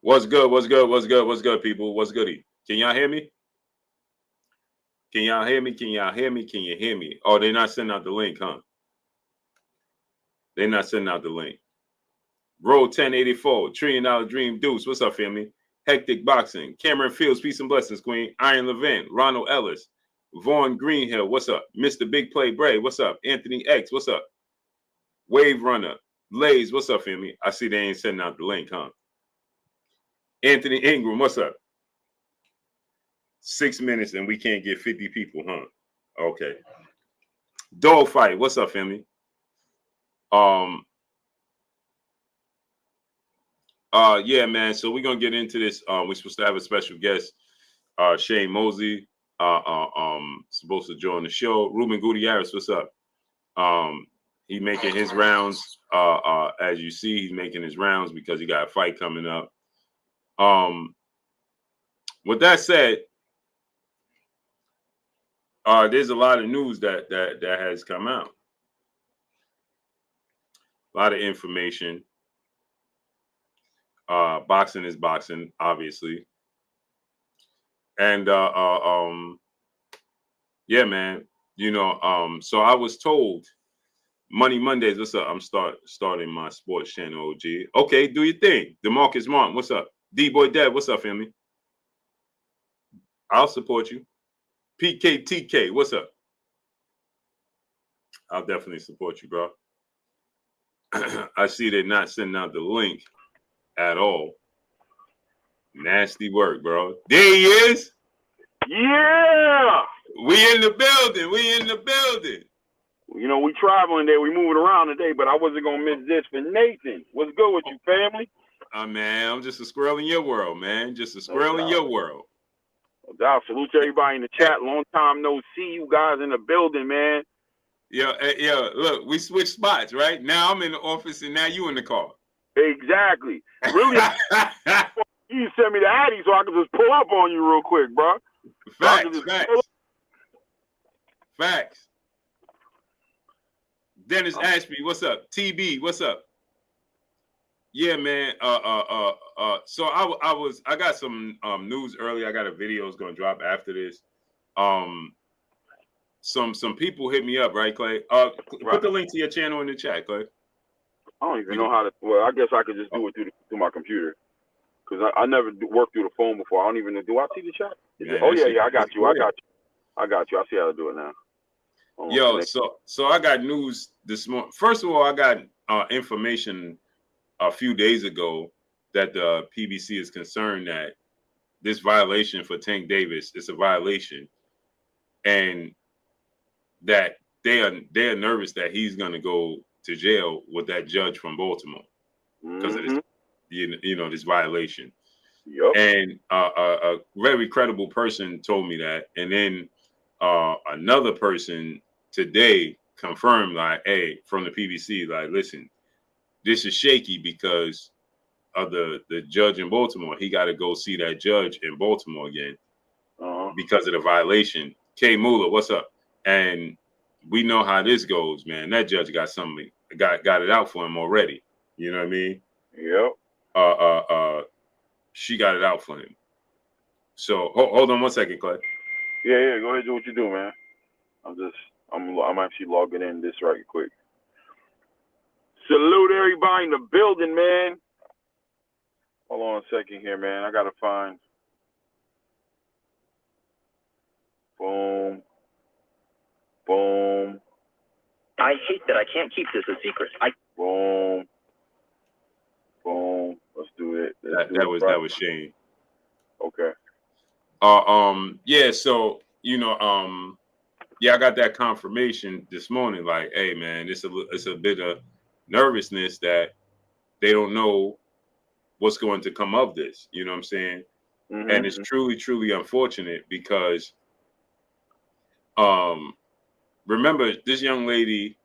What's good? What's good? What's good? What's good, people? What's goody? Can y'all hear me? Can y'all hear me? Can y'all hear me? Can you hear me? Oh, they're not sending out the link, huh? They're not sending out the link. Roll 1084, $1 trillion Dream Deuce. What's up, family? Hectic Boxing. Cameron Fields, peace and blessings, Queen. Iron Levant, Ronald Ellis. Vaughn Greenhill, what's up? Mr. Big Play Bray, what's up? Anthony X, what's up? Wave Runner. Lays, what's up, family? I see they ain't sending out the link, huh? Anthony Ingram, what's up? 6 minutes and we can't get 50 people, huh? Okay. Dog Fight, what's up, family? Yeah, man. So we're gonna get into this. We're supposed to have a special guest, Shane Mosley, supposed to join the show. Ruben Gutierrez, what's up? He making his rounds. As you see, he's making his rounds because he got a fight coming up. With that said, there's a lot of news that has come out. A lot of information. Boxing is boxing, obviously. And yeah, man. You know, so I was told Money Mondays, what's up? I'm starting my sports channel, OG. Okay, do your thing. DeMarcus Martin, what's up? D-Boy Dev, what's up, family? I'll support you. PKTK, what's up? I'll definitely support you, bro. I see they're not sending out the link at all. Nasty work, bro. There he is. Yeah. We in the building. We in the building. You know, we traveling there. We moving around today, but I wasn't going to miss this for Nathan. What's good with you, family? Man, I'm just a squirrel in your world, man. Just a squirrel in your world. No doubt. Salute to everybody in the chat. Long time no see. You guys in the building, man. Yeah, look, we switched spots, right? Now I'm in the office and now you in the car. Exactly. Really, you sent me the Addy so I could just pull up on you real quick, bro. Facts. Dennis Ashby, what's up? TB, what's up? Yeah, man. So I got some news earlier. I got a video that's gonna drop after this. Some people hit me up, right, Clay? Put the link to your channel in the chat, Clay. I don't even know how to. Well, I guess I could just do it through my computer, because I never worked through the phone before. I don't even know. Do I see the chat? Man, oh yeah, I got you. I got you. I see how to do it now. Yo, so I got news this morning. First of all, I got information a few days ago that the PBC is concerned that this violation for Tank Davis is a violation, and that they are nervous that he's going to go to jail with that judge from Baltimore because of this, this violation. Yep. And a very credible person told me that, and then another person today confirmed, like, hey, from the PBC, like, listen, this is shaky because of the judge in Baltimore. He got to go see that judge in Baltimore again because of the violation. K Mueller, what's up? And we know how this goes, man. That judge got something, got it out for him already. You know what I mean? Yep. She got it out for him. So hold on one second, Clay. Yeah. Go ahead, do what you do, man. I'm actually logging in this right quick. Salute everybody in the building, man. Hold on a second here, man. I gotta find. Boom. I hate that I can't keep this a secret. Boom. Let's do it. That was Shane. Okay. Yeah. So yeah, I got that confirmation this morning. Like, hey, man, it's a bit of nervousness that they don't know what's going to come of this. You know what I'm saying? Mm-hmm. And it's truly unfortunate because, remember this young lady,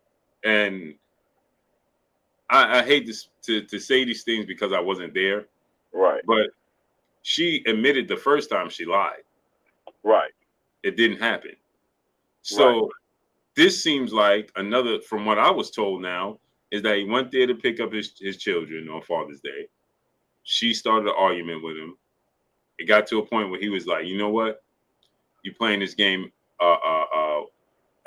and I hate to say these things because I wasn't there. Right. But she admitted the first time she lied. Right. It didn't happen. So this seems like another, from what I was told now, is that he went there to pick up his children on Father's Day. She started an argument with him. It got to a point where he was like, you know what? You playing this game,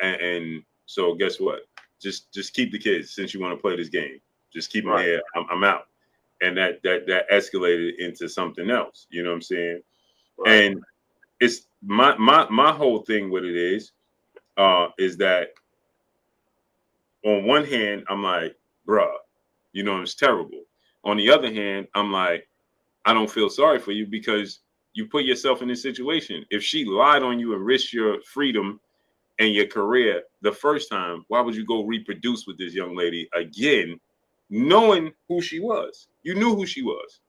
and so guess what? Just keep the kids since you want to play this game. Just keep them here. I'm out. And that escalated into something else. You know what I'm saying? Right. And it's my whole thing with it is that on one hand, I'm like, bruh, you know, it's terrible. On the other hand, I'm like, I don't feel sorry for you because you put yourself in this situation. If she lied on you and risked your freedom and your career the first time, why would you go reproduce with this young lady again, knowing who she was? You knew who she was.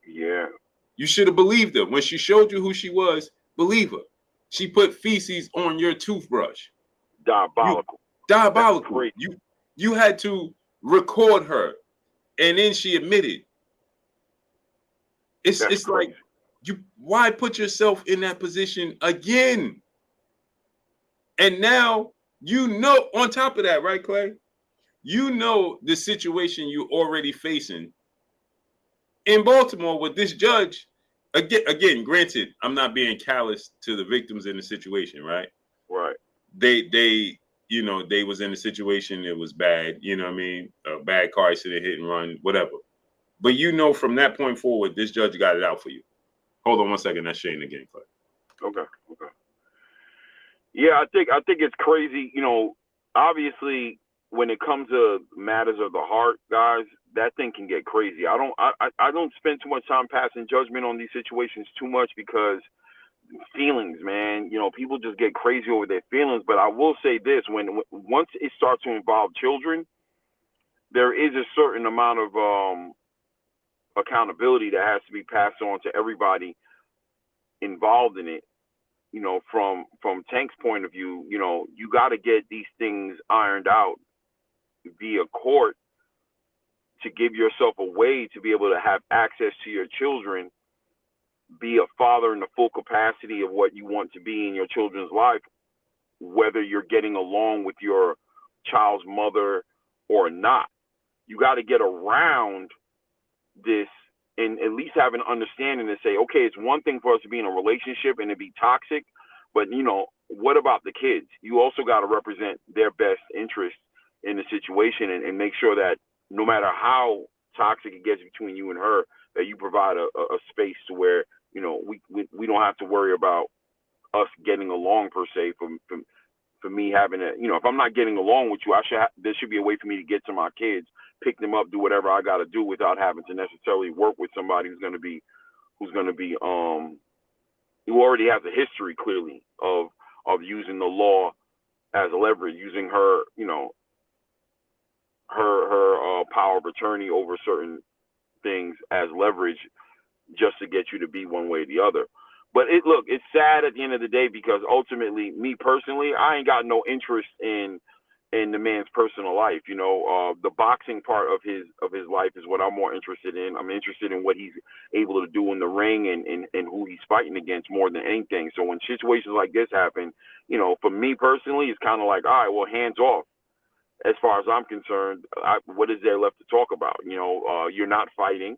Yeah. You should have believed her. When she showed you who she was, believe her. She put feces on your toothbrush. Diabolical. Diabolical. You had to record her, and then she admitted. It's like why put yourself in that position again? And now you know, on top of that, right, Clay? You know the situation you're already facing in Baltimore with this judge. Again, granted, I'm not being callous to the victims in the situation, right? Right. They you know, they was in a situation that was bad, you know what I mean? A bad car accident, hit and run, whatever. But you know, from that point forward, this judge got it out for you. Hold on one second. That's Shane again, Clay. Okay. Yeah, I think it's crazy. You know, obviously, when it comes to matters of the heart, guys, that thing can get crazy. I don't spend too much time passing judgment on these situations too much because feelings, man. You know, people just get crazy over their feelings. But I will say this: once it starts to involve children, there is a certain amount of accountability that has to be passed on to everybody involved in it. You know, from Tank's point of view, you know, you got to get these things ironed out via court to give yourself a way to be able to have access to your children, be a father in the full capacity of what you want to be in your children's life, whether you're getting along with your child's mother or not. You got to get around this and at least have an understanding to say, okay, it's one thing for us to be in a relationship and to be toxic, but, you know, what about the kids? You also got to represent their best interest in the situation and make sure that no matter how toxic it gets between you and her, that you provide a space to where, you know, we don't have to worry about us getting along per se for me having a, you know, if I'm not getting along with you, there should be a way for me to get to my kids, pick them up, do whatever I got to do without having to necessarily work with somebody who already has a history clearly of using the law as a leverage, using her, you know, her power of attorney over certain things as leverage just to get you to be one way or the other. But it's sad at the end of the day because ultimately, me personally, I ain't got no interest in the man's personal life. You know, the boxing part of his life is what I'm more interested in. I'm interested in what he's able to do in the ring and who he's fighting against more than anything. So when situations like this happen, you know, for me personally, it's kind of like, all right, well, hands off. As far as I'm concerned, what is there left to talk about? You know, you're not fighting.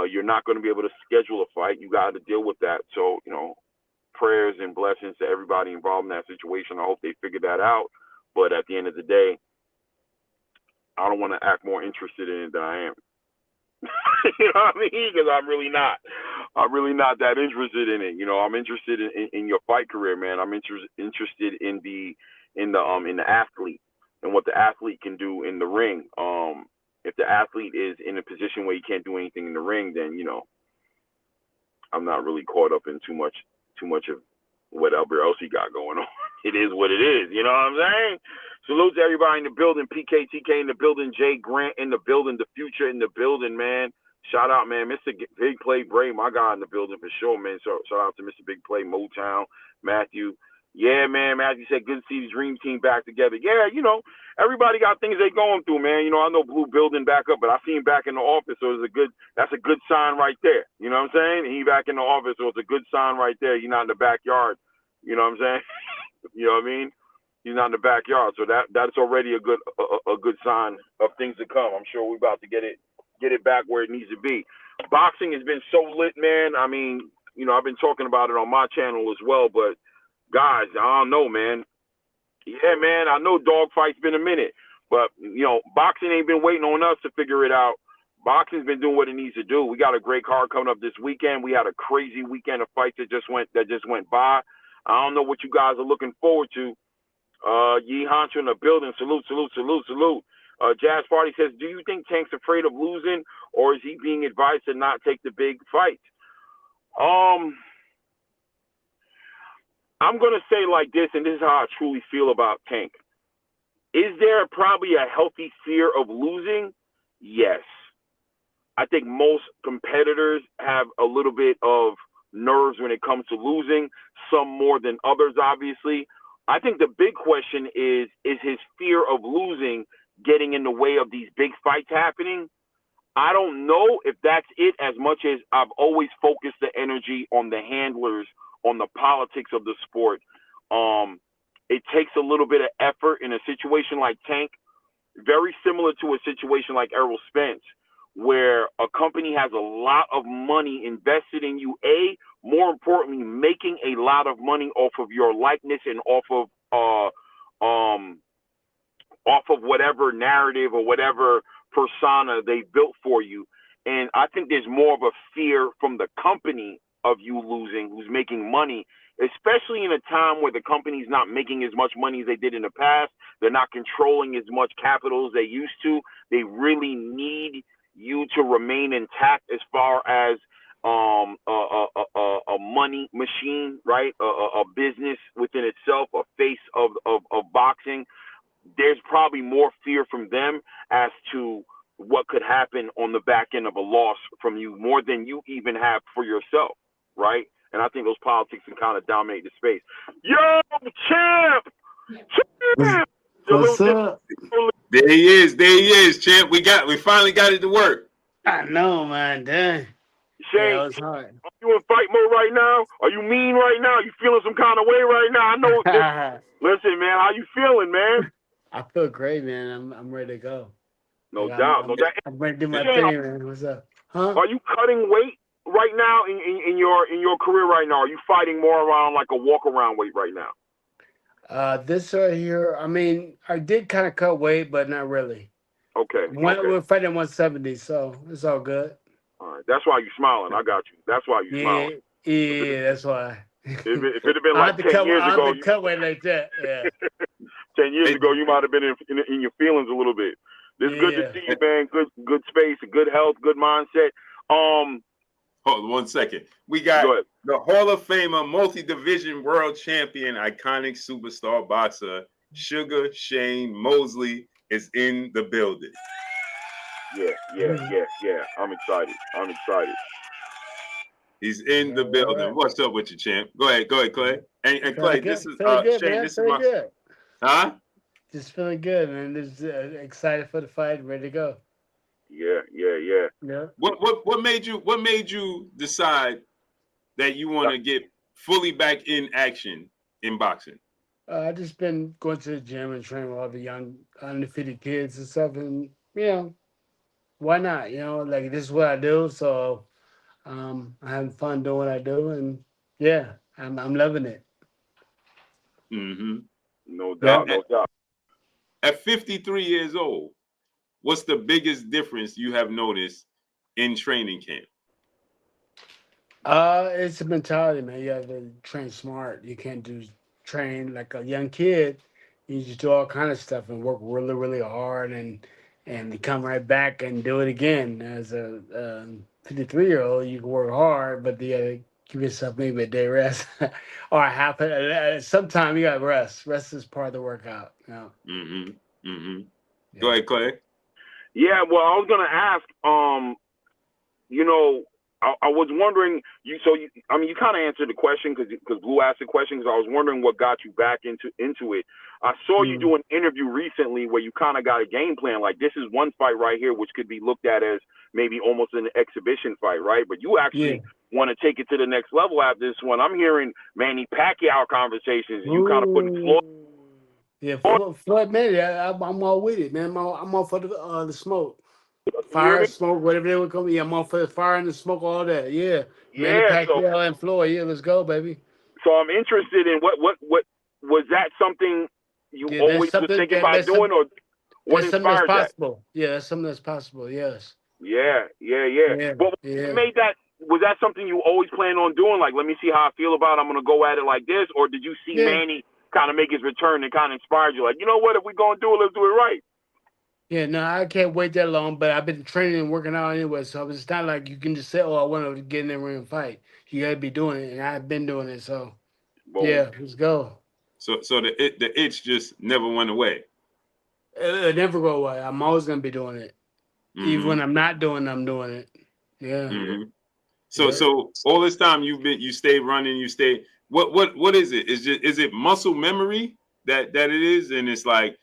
You're not going to be able to schedule a fight. You got to deal with that. So, you know, prayers and blessings to everybody involved in that situation. I hope they figure that out. But at the end of the day, I don't want to act more interested in it than I am. You know what I mean? Because I'm really not. I'm really not that interested in it. You know, I'm interested in your fight career, man. I'm interested in the athlete and what the athlete can do in the ring. If the athlete is in a position where he can't do anything in the ring, then, you know, I'm not really caught up in too much of whatever else he got going on. It is what it is. You know what I'm saying? Salute to everybody in the building. PKTK in the building. Jay Grant in the building. The Future in the building, man. Shout out, man. Mr. Big Play Bray, my guy in the building for sure, man. So shout out to Mr. Big Play, Motown, Matthew. Yeah, man. Matthew said, good to see the Dream Team back together. Yeah, you know, everybody got things they going through, man. You know, I know Blue building back up, but I see him back in the office, so that's a good sign right there. You know what I'm saying? He back in the office, so it's a good sign right there. He's not in the backyard. You know what I'm saying? You know what I mean? He's not in the backyard, so that's already a good sign of things to come. I'm sure we're about to get it back where it needs to be. boxing has been so lit, man. I mean, you know, I've been talking about it on my channel as well, but guys, I don't know, man. Yeah, man, I know dog fight's been a minute, but you know, boxing ain't been waiting on us to figure it out. Boxing's been doing what it needs to do. We got a great card coming up this weekend. We had a crazy weekend of fights that just went by. I don't know what you guys are looking forward to. Yi Hancho in the building. Salute, salute, salute, salute. Jazz Party says, do you think Tank's afraid of losing, or is he being advised to not take the big fights? I'm going to say like this, and this is how I truly feel about Tank. Is there probably a healthy fear of losing? Yes. I think most competitors have a little bit of nerves when it comes to losing, some more than others, obviously. I think the big question is his fear of losing getting in the way of these big fights happening? I don't know if that's it, as much as I've always focused the energy on the handlers, on the politics of the sport. It takes a little bit of effort in a situation like Tank, very similar to a situation like Errol Spence, where a company has a lot of money invested in you, more importantly, making a lot of money off of your likeness and off of whatever narrative or whatever persona they built for you. And I think there's more of a fear from the company of you losing, who's making money, especially in a time where the company's not making as much money as they did in the past. They're not controlling as much capital as they used to. They really need you to remain intact as far as a money machine, right? A business within itself, a face of boxing. There's probably more fear from them as to what could happen on the back end of a loss from you, more than you even have for yourself, right? And I think those politics can kind of dominate the space. Yo, champ! Champ! What's up? There he is, champ. We finally got it to work. I know, man. Dang. Shane, yeah, it was hard. Are you in fight mode right now? Are you mean right now? You feeling some kind of way right now? I know. Listen, man, how you feeling, man? I feel great, man. I'm ready to go. No doubt. I'm ready to do my thing, man. What's up? Huh? Are you cutting weight right now in your career right now? Are you fighting more around like a walk around weight right now? This right here, I mean, I did kind of cut weight, but not really. Okay. We're fighting 170, so it's all good. All right. That's why you smiling. I got you. That's why you smiling. Yeah, that's why. If it had been like 10 years ago, you cut weight like that. Yeah. 10 years ago, you might have been in your feelings a little bit. It's good to see you, man. Good space, good health, good mindset. Hold on 1 second. We got the Hall of Famer, multi-division world champion, iconic superstar boxer, Sugar Shane Mosley is in the building. Yeah. I'm excited. He's in the building. Right. What's up with you, champ? Go ahead, Clay. And Clay, this is Shane. Man. This is my good. Huh? Just feeling good, man. Just excited for the fight, ready to go. Yeah. What made you decide that you want to get fully back in action in boxing? I just been going to the gym and training with all the young undefeated kids and stuff, and why not? Like this is what I do, so I'm having fun doing what I do, and I'm loving it. Mm-hmm. No doubt. At 53 years old, what's the biggest difference you have noticed in training camp? It's a mentality, man. You have to train smart. You can't train like a young kid. You just do all kind of stuff and work really, really hard, and you come right back and do it again. As a 53-year-old, you can work hard, but you gotta give yourself maybe a day rest or sometime you gotta rest. Rest is part of the workout. Mm-hmm. Yeah. Go ahead, Clay. Yeah, well, I was gonna ask, I was wondering, you kind of answered the question because Blue asked the question, because I was wondering what got you back into it. I saw you do an interview recently where you kind of got a game plan. Like, this is one fight right here, which could be looked at as maybe almost an exhibition fight, right? But you actually want to take it to the next level after this one. I'm hearing Manny Pacquiao conversations, and you kind of putting Floyd. Yeah, Floyd, man, I'm all with it, man. I'm all for the smoke. You hear Fire, me? smoke, whatever they would call me. Yeah, I'm on for the fire and the smoke, all that. Yeah. Manny Yeah. So Pacquiao and Floyd. Yeah, let's go, baby. I'm interested in what was that something you Yeah, that's always was something thinking about doing, or what that's something that's inspired that? possible. Yeah, that's something that's possible. Yes. Yeah, yeah, yeah. Yeah, What yeah. made that? Was that something you always planned on doing? Like, let me see how I feel about it. I'm gonna go at it like this, or did you see Yeah. Manny kind of make his return and kind of inspired you? Like, you know what? If we're gonna do it, let's do it right. Yeah, no, I can't wait that long, but I've been training and working out anyway, so it's not like you can just say, oh, I want to get in the ring and fight. You got to be doing it, and I've been doing it, so Boom. yeah, let's go. So the itch just never went away. It'll never go away. I'm always going to be doing it. Even Mm-hmm. when I'm not doing it, I'm doing it. Yeah. Mm-hmm. Yeah. So all this time you stay running, you stay. What is it? Is it muscle memory that it is, and it's like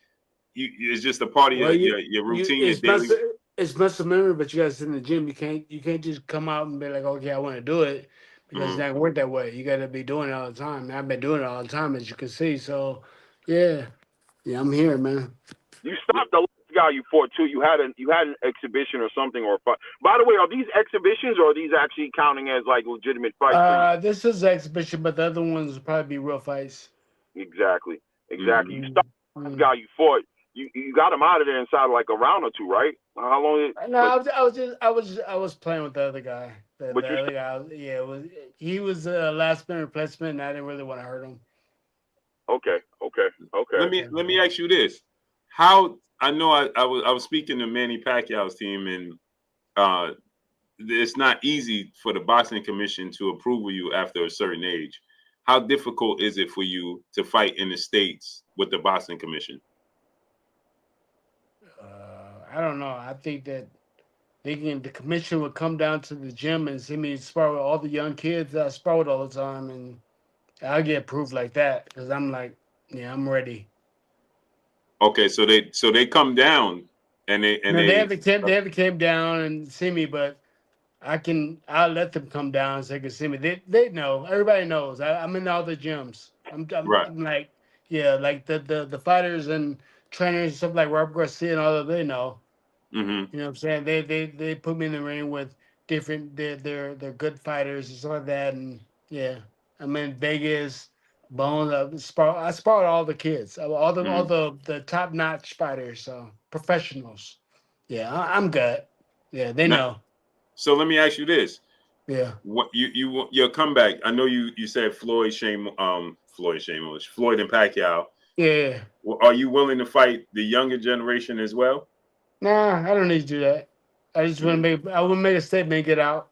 it's just a part of Well, your routine, your it's daily. muscle memory, but you got to sit in the gym. You can't just come out and be like, okay, I want to do it, because it's not gonna work that way. You got to be doing it all the time. And I've been doing it all the time, as you can see. So, yeah, I'm here, man. You stopped the last guy you fought too. You had an exhibition or something or a fight. By the way, are these exhibitions or are these actually counting as like legitimate fights for you? This is an exhibition, but the other ones will probably be real fights. Exactly. Mm-hmm. You stopped the last guy you fought. You got him out of there inside like a round or two, right? How long? No, I was playing with the other guy. The But you other guy, yeah, he was a last minute replacement, and I didn't really want to hurt him. okay. Let me ask you this: how I know I was speaking to Manny Pacquiao's team, and it's not easy for the boxing commission to approve of you after a certain age. How difficult is it for you to fight in the States with the boxing commission? I don't know. I think that the commission would come down to the gym and see me spar with all the young kids that I spar with all the time, and I'll get approved like that because I'm like, yeah, I'm ready. Okay, so they come down and No, they haven't came down and see me, but I'll let them come down so they can see me. They know. Everybody knows. I'm in all the gyms. right. I'm like, yeah, like the fighters and trainers and stuff like Robert Garcia and all of them, they know. Mm-hmm. You know what I'm saying? They put me in the ring with different they're good fighters and stuff like that, and yeah. I'm in Vegas, Bones. I spar with all the kids, all Mm-hmm. the top notch fighters, so professionals. Yeah, I'm good. Yeah, they Now, know. so let me ask you this: Yeah. what your comeback? I know you said Floyd and Pacquiao. Yeah. Are you willing to fight the younger generation as well? Nah, I don't need to do that. I just want to Mm-hmm. make. I want to make a statement and get out.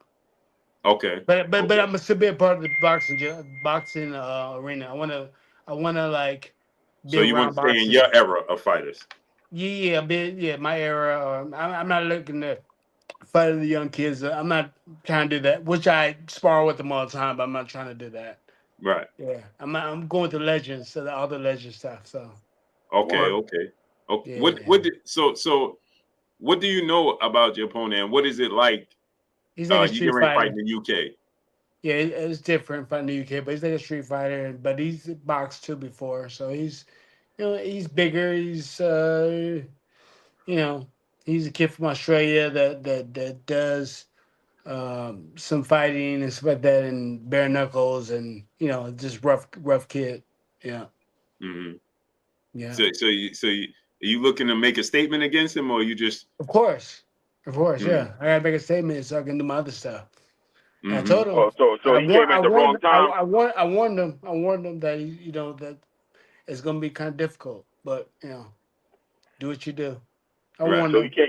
Okay. But Okay. I'm gonna still be a part of the boxing arena. I wanna like be So you want around to stay in boxing. your era of fighters? Yeah, my era. I'm not looking to fight the young kids. I'm not trying to do that. Which I spar with them all the time, but I'm not trying to do that. Right. Yeah, I'm going with the legends, so all the legend stuff. So Okay. Word. Okay. Okay. yeah, What do you know about your opponent, and what is it like? he's like a You get street ready to fight fighter. in the UK. Yeah, it's different from the UK, but he's like a street fighter. But he's boxed too before, so he's bigger. You know, he's a kid from Australia that does some fighting and stuff like that, and bare knuckles, and just rough kid. Yeah, Mm-hmm. yeah. Are you looking to make a statement against him, or you just? Of course, Mm-hmm. yeah. I gotta make a statement so I can do my other stuff. And I Mm-hmm. told him, Oh, so he came at the wrong time. I warned him that that it's gonna be kind of difficult, but do what you do. I Right. warned So he him. came.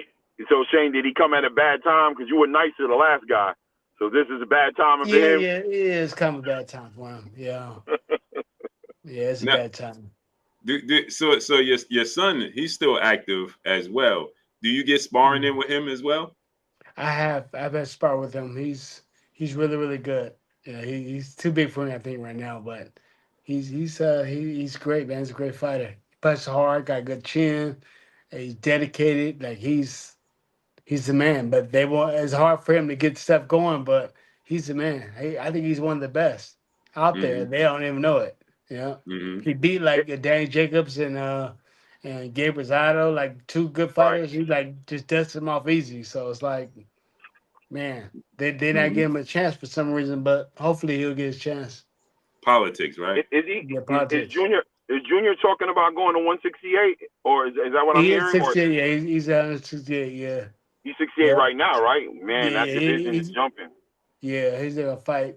So Shane, did he come at a bad time? Because you were nice to the last guy. So this is a bad time for him. Yeah, it is kind of a bad time for him. Yeah, it's a Now, bad time. so your son, he's still active as well. Do you get sparring in with him as well? I've had spar with him. He's really really good. Yeah, he's too big for me I think right now, but he's great, man. He's a great fighter. He fights hard, got a good chin. And he's dedicated. Like he's the man. But they want it's hard for him to get stuff going, but he's the man. I think he's one of the best out there. Mm-hmm. They don't even know it. Mm-hmm. He beat like Danny Jacobs and and Gabe Rosado, like two good Right. fighters. He like just dusts him off easy. So it's like, man, they not Hmm. give him a chance for some reason, but hopefully he'll get his chance. Politics, right? Is he Yeah, is politics. Junior talking about going to 168, or is that what I'm He is hearing? Or 68. Yeah, he's at 68. Yeah, he's 68 yeah, right now, right? yeah, Man, that yeah. division is jumping. Yeah, he's gonna fight.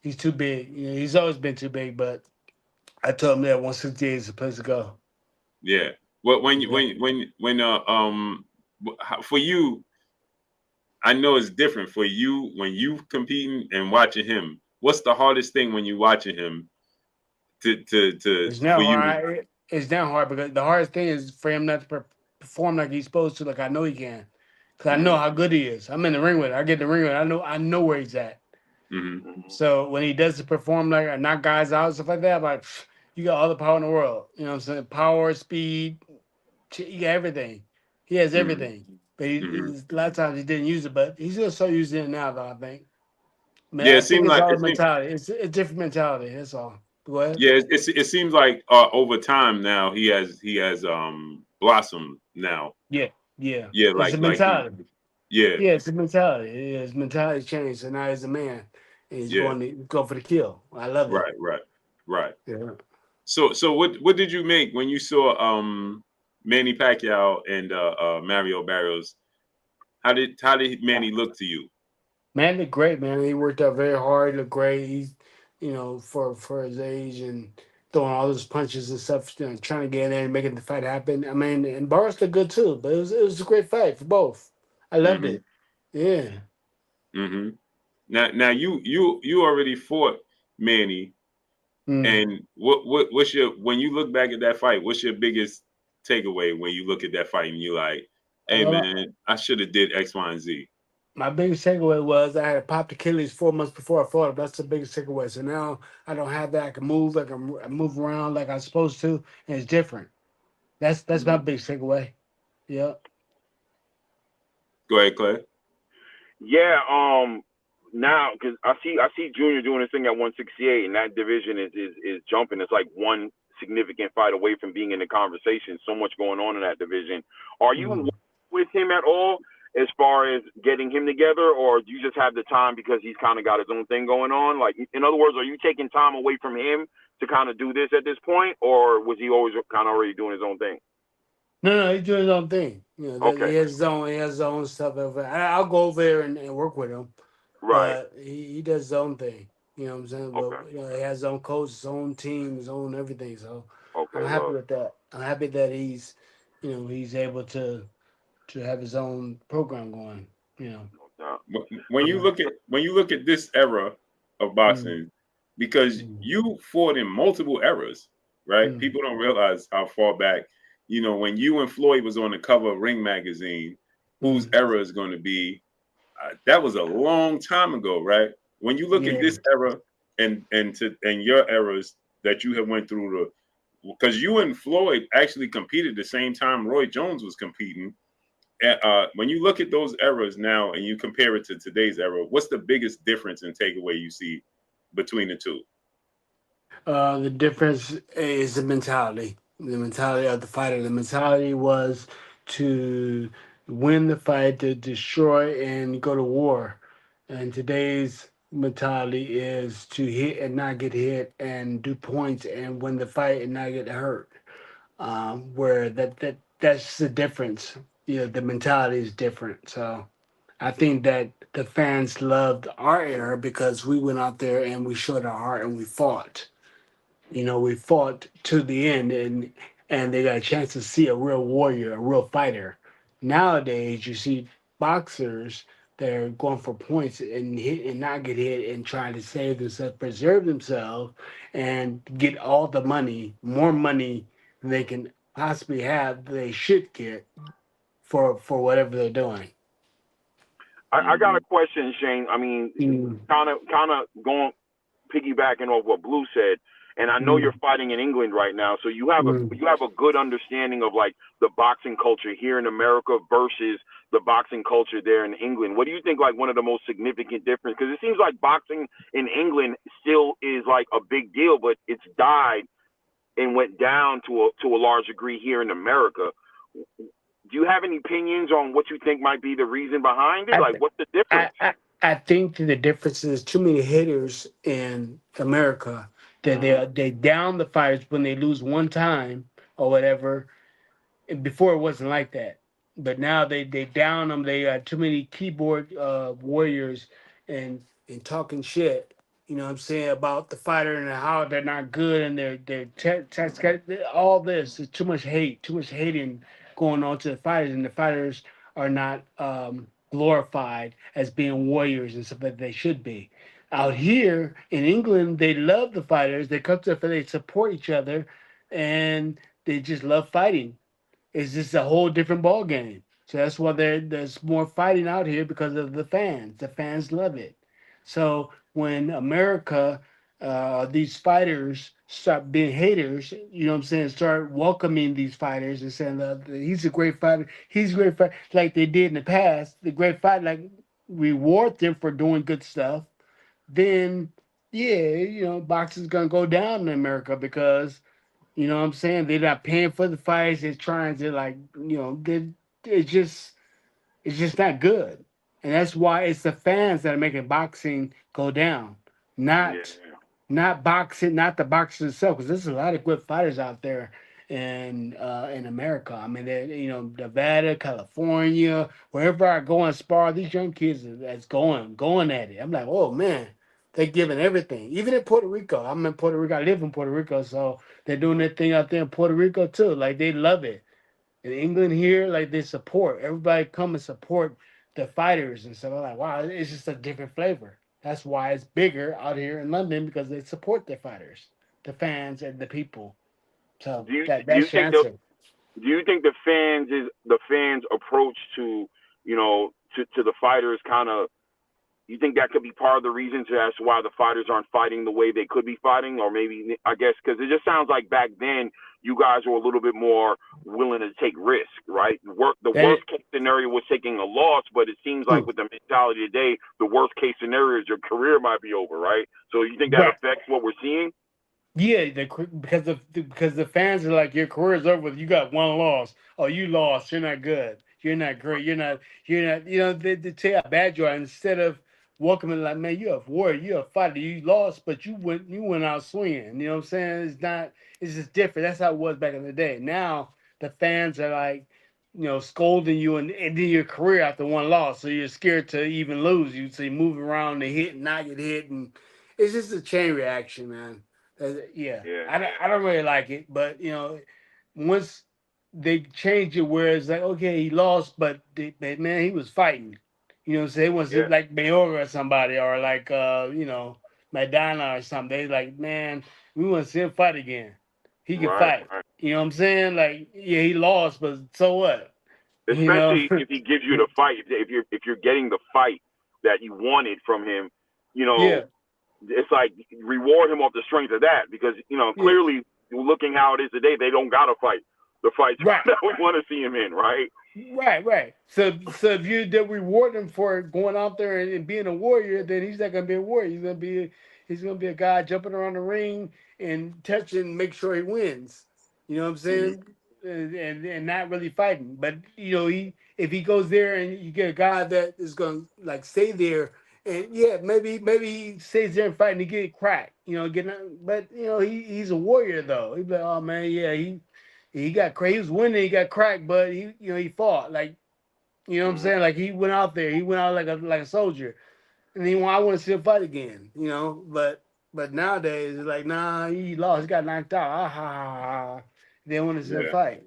He's too big. You know, he's always been too big, but I told him that 168 is the place to go. Yeah. Well, Yeah. for you, I know it's different for you when you competing and watching him. What's the hardest thing when you watching him It's for not you? hard. It's not hard because the hardest thing is for him not to perform like he's supposed to, like I know he can, because I know Hmm. how good he is. I'm in the ring with him. I get in the ring with him. I know where he's at. Hmm. Mm-hmm. So when he does perform like or knock guys out stuff like that, I'm like, you got all the power in the world. You know what I'm saying? Power, speed, you got everything. He has Hmm. everything. But Hmm. a lot of times he didn't use it, but he's gonna start using it now, though. I think. Man, Yeah, I think it's all mentality. It's a different mentality. That's all. Go ahead. it seems like over time now he has blossomed now. Yeah, yeah. Yeah, It's a like he, mentality. yeah, Yeah, it's a mentality. Yeah, his mentality changed, so now he's a man, and he's yeah, going to go for the kill. I love it. right. Yeah. So what did you make when you saw Manny Pacquiao and Mario Barrios? How did Manny look to you? Man looked great, man. He worked out very hard. Looked great. He's, for his age and throwing all those punches and stuff, trying to get in there and making the fight happen. I mean, and Boris looked good too, but it was a great fight for both. I loved Hmm. it. Yeah. Hmm. Now you already fought Manny, Mm. and what's your when you look back at that fight? What's your biggest takeaway when you look at that fight and you like, hey Uh, man, I should have did X, Y, and Z. my biggest takeaway was I had popped Achilles 4 months before I fought him. That's the biggest takeaway. So now I don't have that. I can move. I move around like I'm supposed to, and it's different. That's my biggest takeaway. Yeah. Go ahead, Clay. Yeah, now because I see Junior doing his thing at 168, and that division is jumping. It's like one significant fight away from being in the conversation. So much going on in that division. Are you Mm. with him at all as far as getting him together, or do you just have the time because he's kind of got his own thing going on? Like, in other words, are you taking time away from him to kind of do this at this point, or was he always kind of already doing his own thing? No, he's doing his own thing. That Okay, he has his own stuff over. I'll go over there and work with him, right. but he does his own thing. You know what I'm saying? Okay, But he has his own coach, his own team, his own everything. So I'm okay, happy love. with that. I'm happy that he's able to have his own program going. You know. Yeah. When You you know. look at this era of Mm, boxing, because mm, you fought in multiple eras, right? mm, People don't realize how far back. When you and Floyd was on the cover of Ring magazine, whose mm. era is going to be? That was a long time ago, right? When you look at Yeah. this era and your eras that you have went through, because you and Floyd actually competed the same time Roy Jones was competing. When you look at those eras now and you compare it to today's era, what's the biggest difference and takeaway you see between the two? The difference is the mentality. The mentality of the fighter. The mentality was to win the fight, to destroy and go to war. And today's mentality is to hit and not get hit, and do points and win the fight and not get hurt. Where that's the difference. The mentality is different. So I think that the fans loved our era because we went out there and we showed our heart and we fought. We fought to the end, and they got a chance to see a real warrior, a real fighter. Nowadays, you see boxers that are going for points and hit and not get hit and trying to save themselves, preserve themselves, and get all the money, more money than they can possibly have, they should get for whatever they're doing. I got Mm-hmm. a question, Shane. I mean, Mm, kind of going piggybacking off what Blue said, and I know you're mm, fighting in England right now, so you have a mm. you have a good understanding of like the boxing culture here in America versus the boxing culture there in England. What do you think like one of the most significant difference? Because it seems like boxing in England still is like a big deal, but it's died and went down to a large degree here in America. Do you have any opinions on what you think might be the reason behind it? I, Like, what's the I, difference? I, I think the difference is too many hitters in America that Mm-hmm. they down the fighters when they lose one time or whatever. And before it wasn't like that, but now they down them. They got too many keyboard warriors and talking shit. You know what I'm saying about the fighter and how they're not good and all this. There's too much hating going on to the fighters, and the fighters are not glorified as being warriors and stuff that they should be. Out here in England, they love the fighters. They come to they support each other, and they just love fighting. It's just a whole different ball game. So that's why there's more fighting out here because of the fans. The fans love it. So when America, these fighters start being haters, you know what I'm saying, start welcoming these fighters and saying he's a great fighter, he's a great fighter, like they did in the past, the great fight, like reward them for doing good stuff, then yeah, boxing's gonna go down in America because you know what I'm saying? They're not paying for the fights. They're trying to it's just not good. And that's why it's the fans that are making boxing go down. Yeah. Not not boxing, not the boxing itself, because there's a lot of good fighters out there in America. I mean, Nevada, California, wherever I go and spar, these young kids that's going at it. I'm like, oh man, they're giving everything. Even in Puerto Rico, I'm in Puerto Rico. I live in Puerto Rico, so they're doing their thing out there in Puerto Rico too. Like they love it. In England here, like they support everybody, come and support the fighters and stuff. I'm like, wow, it's just a different flavor. That's why it's bigger out here in London because they support their fighters, the fans and the people. So Do you that's your think answer. the fans approach to to the fighters kind of, you think that could be part of the reason as to why the fighters aren't fighting the way they could be fighting? Or maybe, I guess, because it just sounds like back then you guys were a little bit more willing to take risk, right? The That worst case scenario was taking a loss, but it seems like is, with the mentality today, the worst case scenario is your career might be over, right? So you think that right. affects what we're seeing? Yeah, because the fans are like your career's over. You got one loss. Oh, you lost. You're not good. You're not great. You're not. They tell you how bad you are instead of welcoming like, man, you're a warrior. You're a fighter. You lost, but you went out swinging. You know what I'm saying? It's not. It's just different. That's how it was back in the day. Now the fans are like, scolding you and ending your career after one loss. So you're scared to even lose. So you move around and hit and not get hit, and it's just a chain reaction, man. Yeah, Yeah. I don't really like it, but once they change it where it's like, okay, he lost, but man, he was fighting. You know, say once Yeah. it like Mayorga or somebody or like Madonna or something. They like, man, we want to see him fight again. He can Right. fight. Right. You know what I'm saying? Like, yeah, he lost, but so what? You know? Especially if he gives you the fight, if you're getting the fight that you wanted from him, you know, Yeah, it's like reward him off the strength of that, because yeah, clearly looking how it is today, they don't got to fight the fights right. that we want to see him in, right? Right, right. So if you they reward him for going out there and being a warrior, then he's not gonna be a warrior. He's gonna be a guy jumping around the ring and touching, make sure he wins. You know what I'm Mm-hmm. saying? And not really fighting. But he if he goes there and you get a guy that is gonna like stay there and yeah, maybe he stays there and fight and he get cracked. But he's a warrior though. He'd be like, oh man, yeah, he got crazy. He was winning. He got cracked, but he fought. Like what I'm Mm-hmm. saying. Like he went out there. He went out like a soldier. And I want to see him fight again. But nowadays it's like nah. He lost. He got knocked out. Ah, ha, ha, ha. They want to see him Yeah. fight.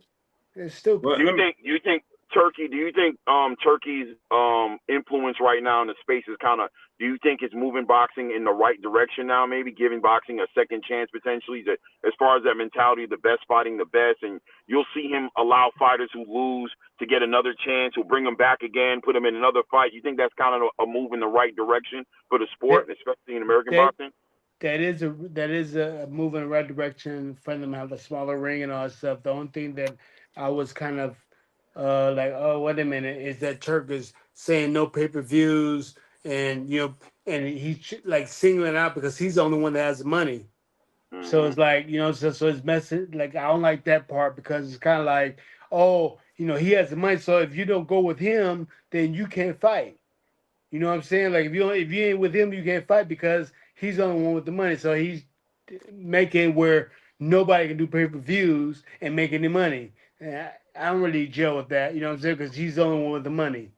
It's Well, stupid. Do you think Turkey? Do you think Turkey's influence right now in the space is kind of? Do you think it's moving boxing in the right direction now? Maybe giving boxing a second chance potentially. As far as that mentality, the best fighting the best, and you'll see him allow fighters who lose to get another chance. He'll bring them back again, put them in another fight. You think that's kind of a move in the right direction for the sport, That especially in American that boxing? that is a move in the right direction for them to have a smaller ring and all that stuff. The only thing that I was kind of like, oh wait a minute, is that Turk is saying no pay-per-views and and he like singling out because he's the only one that has the money. So it's like, so it's messy. Like, I don't like that part because it's kind of like, oh, he has the money. So if you don't go with him, then you can't fight. You know what I'm saying? Like, if you ain't with him, you can't fight because he's the only one with the money. So he's making where nobody can do pay-per-views and make any money. And I don't really gel with that. You know what I'm saying? Because he's the only one with the money.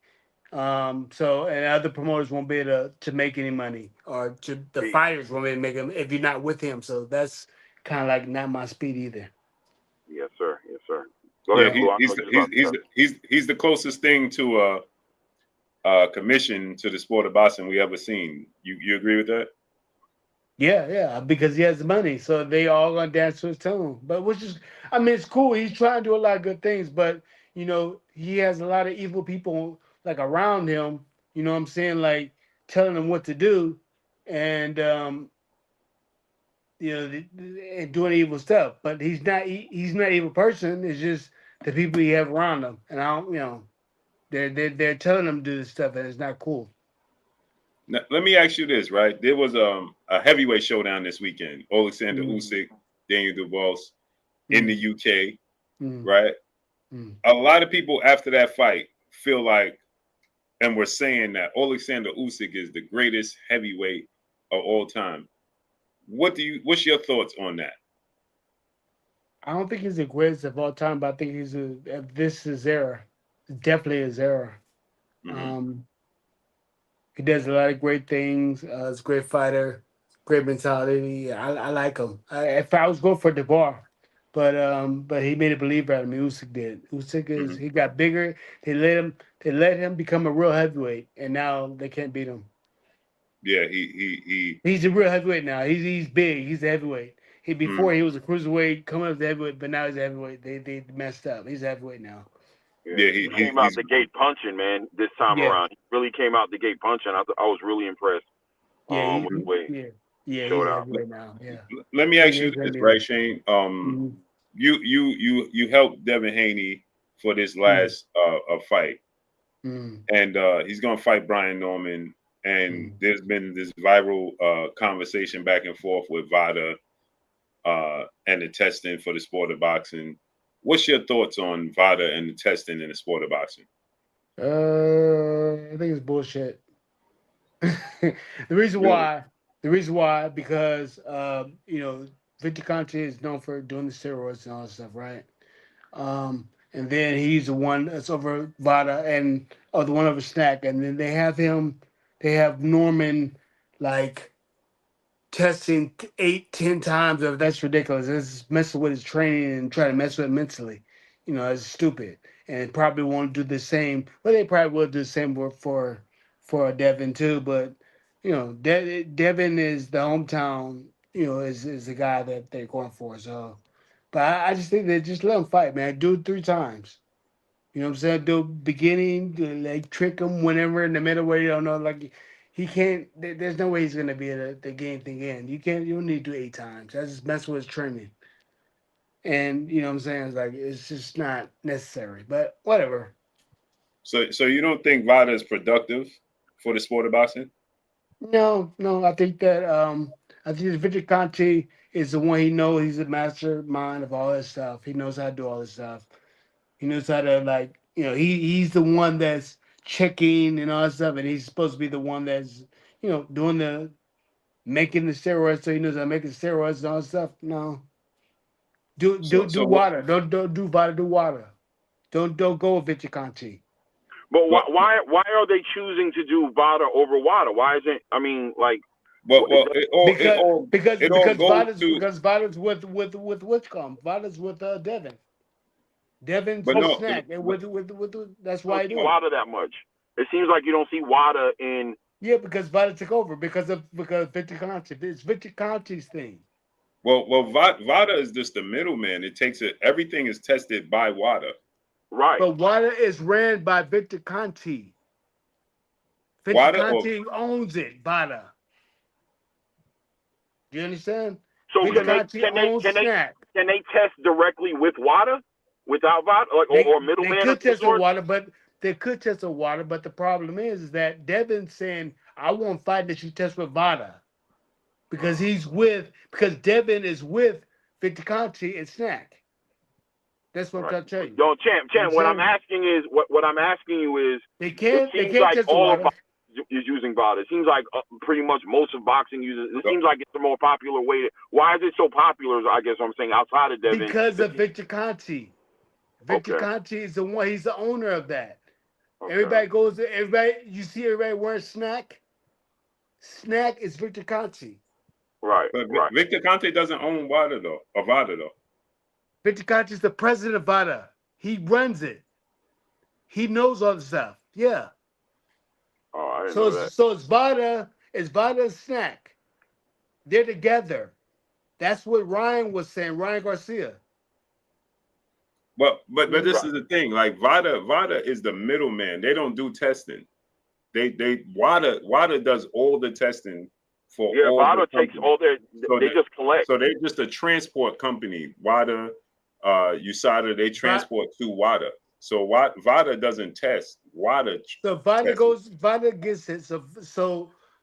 So and other promoters won't be able to make any money, or the fighters won't be able to make them if you're not with him. So that's kind of like not my speed either. Yes, sir. Yes, sir. Go Yeah, ahead, Flo. I know you was about to he's the closest thing to a commission to the sport of boxing we ever seen. You agree with that? Yeah, because he has the money, so they all gonna dance to his tune. But which is, I mean, it's cool. He's trying to do a lot of good things, but he has a lot of evil people like around him. You know what I'm saying? Like telling him what to do, and and doing evil stuff. But he's not an evil person. It's just the people he have around him, and I don't, they're telling him to do this stuff, and it's not cool. Now, let me ask you this, right? There was a heavyweight showdown this weekend. Alexander Usyk, Daniel Dubois in the UK, right? A lot of people after that fight feel like, and we're saying that Alexander Usyk is the greatest heavyweight of all time. What's your thoughts on that? I don't think he's the greatest of all time, but I think this is era. Definitely his era. He does a lot of great things. He's a great fighter, great mentality. I like him. If I was going for DeBar, but he made a believer out of me. Usyk did. Usyk he got bigger. They let him become a real heavyweight, and now they can't beat him. Yeah, he's a real heavyweight now. He's big. He's a heavyweight. Before he was a cruiserweight, coming up to heavyweight, but now he's a heavyweight. They messed up. He's a heavyweight now. Yeah, he came out the gate punching, man. This time around, he really came out the gate punching. I was really impressed. With the way he's a heavyweight now. Yeah. Let me ask you this, right, Shane? You helped Devin Haney for this last fight, and he's gonna fight Brian Norman. And there's been this viral conversation back and forth with VADA and the testing for the sport of boxing. What's your thoughts on VADA and the testing in the sport of boxing? I think it's bullshit. The reason why, because Victor Conte is known for doing the steroids and all that stuff, right? And then he's the one that's over VADA the one over Snack, and then they have Norman like testing 8-10 times. That's ridiculous. It's messing with his training and trying to mess with it mentally. It's stupid, and it probably won't do the same. Well, they probably will do the same for Devin too, but Devin is the hometown. Is the guy that they're going for. So, but I just think they just let him fight, man. Do it 3 times. You know what I'm saying? Do beginning, like trick him whenever in the middle where you don't know, like he can't. There's no way he's gonna be able to game thing in. You can't. You don't need to do 8 times. That's just messing with his training. And you know what I'm saying? It's like it's just not necessary. But whatever. So you don't think VADA is productive for the sport of boxing? No. I think that I think Victor Conte is the one. He knows he's a mastermind of all this stuff. He knows how to do all this stuff. He knows how to he's the one that's checking and all that stuff, and he's supposed to be the one that's doing the making the steroids. So he knows how to make the steroids and all that stuff. No, do water. Don't do VADA. Do water. Don't go with Victor Conte. But why are they choosing to do VADA over WADA? Why isn't because VADA's with Whitcomb. VADA's with Devin. Devin's Snack, and with that's why I do WADA that much. It seems like you don't see WADA in. Yeah, because VADA took over because Victor Conte. It's Victor Conte's thing. Well, VADA is just the middleman. It takes it. Everything is tested by WADA. Right. But WADA is ran by Victor Conte. Victor Conte owns it, VADA. Do you understand? So can they test directly with WADA without VADA, or middleman? They could test with WADA, but they could test with WADA. But the problem is that Devin's saying, "I won't fight that you test with VADA." because Devin is with Victor Conte and Snack. That's what I'm trying to tell you. Yo, champ. What I'm asking is, what I'm asking you is, they it can't like test all the of water. boxing is using VADA. It seems like pretty much most of boxing uses. It seems like it's the more popular way. Why is it so popular? I guess what I'm saying outside of Devin. Because of Victor Conte. Victor Conte is the one. He's the owner of that. Okay. You see everybody wearing Snack. Snack is Victor Conte. Right. Victor Conte doesn't own VADA though. Victor Conte is the president of VADA. He runs it. He knows all the stuff. Yeah. Oh, I didn't know that. So it's VADA and Snack. They're together. That's what Ryan was saying, Ryan Garcia. But this is the thing. Like VADA is the middleman. They don't do testing. VADA does all the testing for all. VADA takes all their. They just collect. So they're just a transport company. VADA, USADA, they transport to WADA. So VADA doesn't test. WADA. So VADA gets it.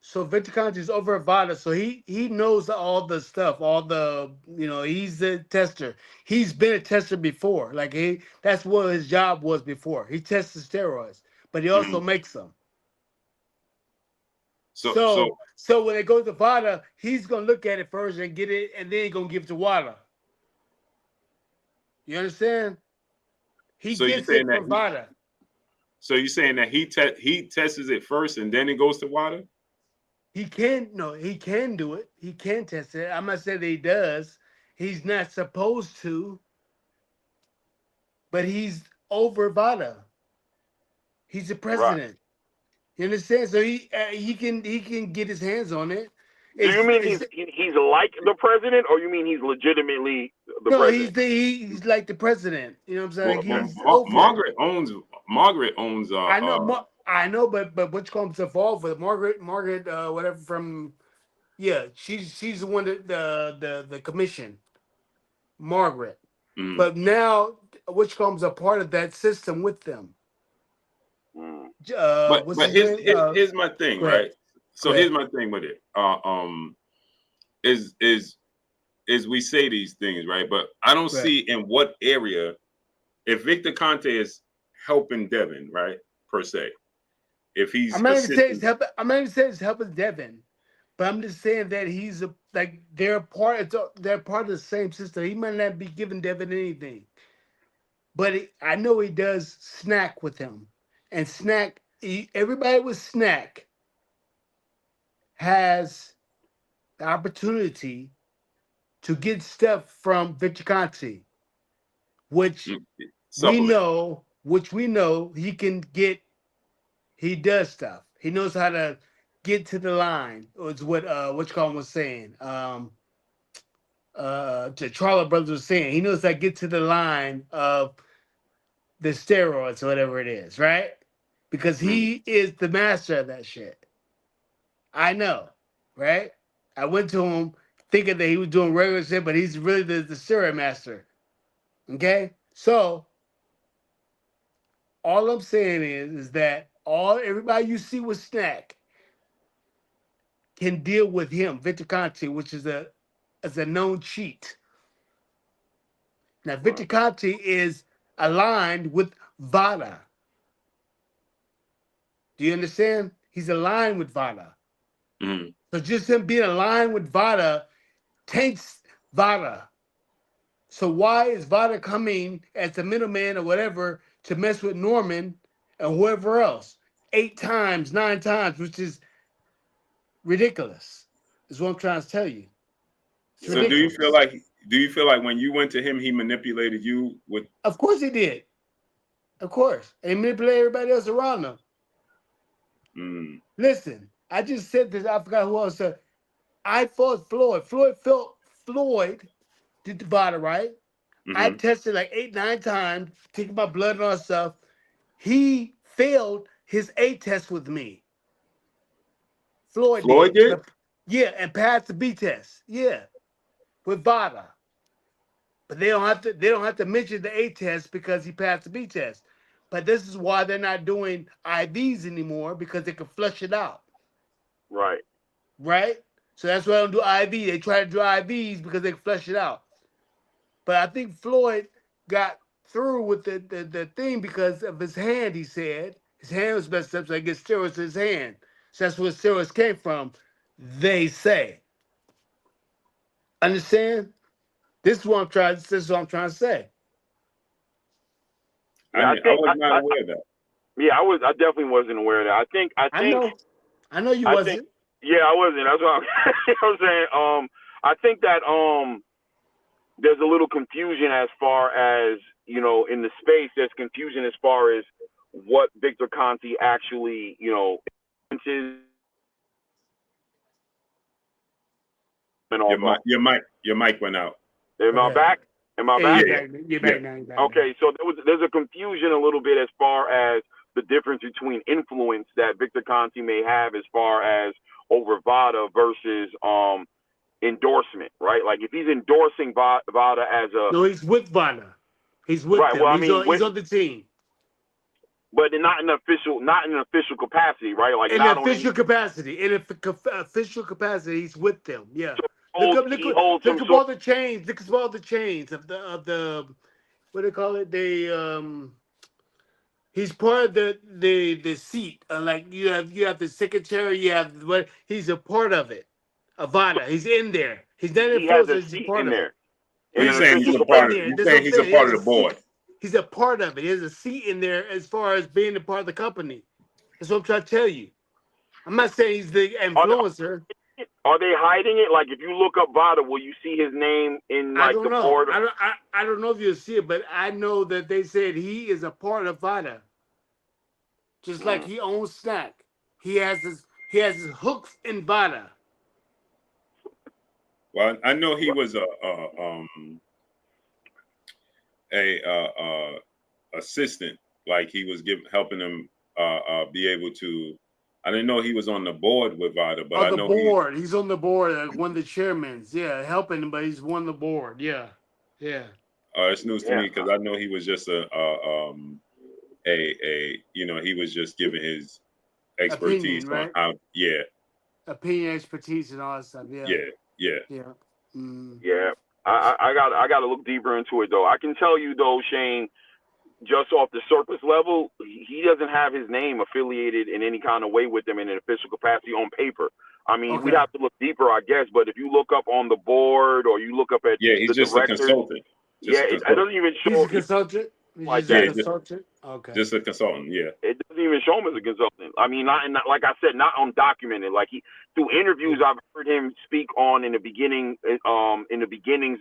So Victor Conte is over at VADA, so he knows all the stuff, he's the tester. He's been a tester before. That's what his job was before. He tested steroids, but he also makes them. So when it goes to VADA, he's gonna look at it first and get it, and then he's gonna give it to WADA. You understand? He gets it from VADA. So you're saying that he tests it first and then it goes to WADA? He can do it. He can test it. I'm not saying that he does. He's not supposed to, but he's over VADA. He's the president. Right. You understand? So he can get his hands on it. Do you mean he's like the president, or you mean he's legitimately the president? No, he's like the president. You know what I'm saying? Margaret owns. I know, but which comes to fall for Margaret, whatever from, she's the one that the commission, Margaret. Mm. But now, which comes a part of that system with them. But here's my thing, right? So here's my thing with it. Is we say these things, right? But I don't see in what area, if Victor Conte is helping Devin, right, per se. If he's, I'm not even saying it's helping Devin, but I'm just saying that he's they're part of the same system. He might not be giving Devin anything, but I know he does Snack with him, and Snack. Everybody with Snack has the opportunity to get stuff from Victor Conte, which we know he can get. He does stuff. He knows how to get to the line. Is what Colin was saying. Charlie Brothers was saying he knows how to get to the line of the steroids or whatever it is, right? Because he is the master of that shit. I know, right? I went to him thinking that he was doing regular shit, but he's really the steroid master. Okay? So, all I'm saying is that everybody you see with Snack can deal with him, Victor Conte, which is a known cheat. Now, Victor Conte is aligned with VADA. Do you understand? He's aligned with VADA. Mm. So just him being aligned with VADA taints VADA. So why is VADA coming as the middleman or whatever to mess with Norman and whoever else 8 times, 9 times, which is ridiculous, is what I'm trying to tell you. So do you feel like when you went to him, he manipulated you with? Of course he did. Of course. And he manipulated everybody else around him. Mm. Listen, I just said this. I forgot who else said. I fought Floyd. Floyd did the VADA, right? Mm-hmm. I tested like 8, 9 times, taking my blood and all that stuff. He failed his A test with me. Floyd did? Yeah, and passed the B test. Yeah, with VADA. But they don't have to mention the A test because he passed the B test. But this is why they're not doing IVs anymore, because they can flush it out. Right. Right? So that's why I don't do IV. They try to do IVs because they flush it out. But I think Floyd got through with the thing because of his hand, he said. His hand was messed up, so I get steroids in his hand. So that's where steroids came from, they say. Understand? This is what I'm trying to say. Yeah, I was not aware of that. Yeah, I definitely wasn't aware of that. I know you wasn't. Yeah, I wasn't. That's what I'm saying. I think that there's a little confusion as far as, you know, in the space. There's confusion as far as what Victor Conte actually, you know, is. Your mic went out. Am I back? Am I back? You're back now. Okay, so there's a confusion a little bit as far as the difference between influence that Victor Conte may have as far as over VADA versus endorsement, right? Like if he's endorsing VADA as a no, he's with VADA. He's with them. Well, he's on the team. But not in an official capacity, right? Like in official capacity, official capacity, he's with them. Yeah. So Look up all the chains. Look up all the chains of the what do they call it? He's part of the seat. Like you have the secretary. You have what? He's a part of it. Avada. He's in there. He's not he has a seat in there. He's saying he's a part of the board. He's a part of it. He has a seat in there as far as being a part of the company. That's what I'm trying to tell you. I'm not saying he's the influencer. Are they hiding it? Like if you look up VADA, will you see his name in like the board? I don't know if you'll see it, but I know that they said he is a part of VADA. Just like he owns Snack. He has his hooks in VADA. Well, I know he was a assistant, like he was helping him be able to. I didn't know he was on the board with VADA, but I know he's on the board, like one of the chairmans. Yeah, helping him, but he's on the board. Yeah. It's news to me because I know he was just he was just giving his expertise opinion, right? on how. Yeah. Opinion, expertise, and all that stuff. Yeah. Yeah. I got to look deeper into it though. I can tell you though, Shane, just off the surface level, he doesn't have his name affiliated in any kind of way with them in an official capacity on paper. I mean, we'd have to look deeper, I guess. But if you look up on the board or you look up at he's just directors, a consultant. It doesn't even show. He's a consultant. Just a consultant. Just a consultant. Yeah. It doesn't even show him as a consultant. I mean, not like I said, not undocumented. Like through interviews I've heard him speak on in the beginnings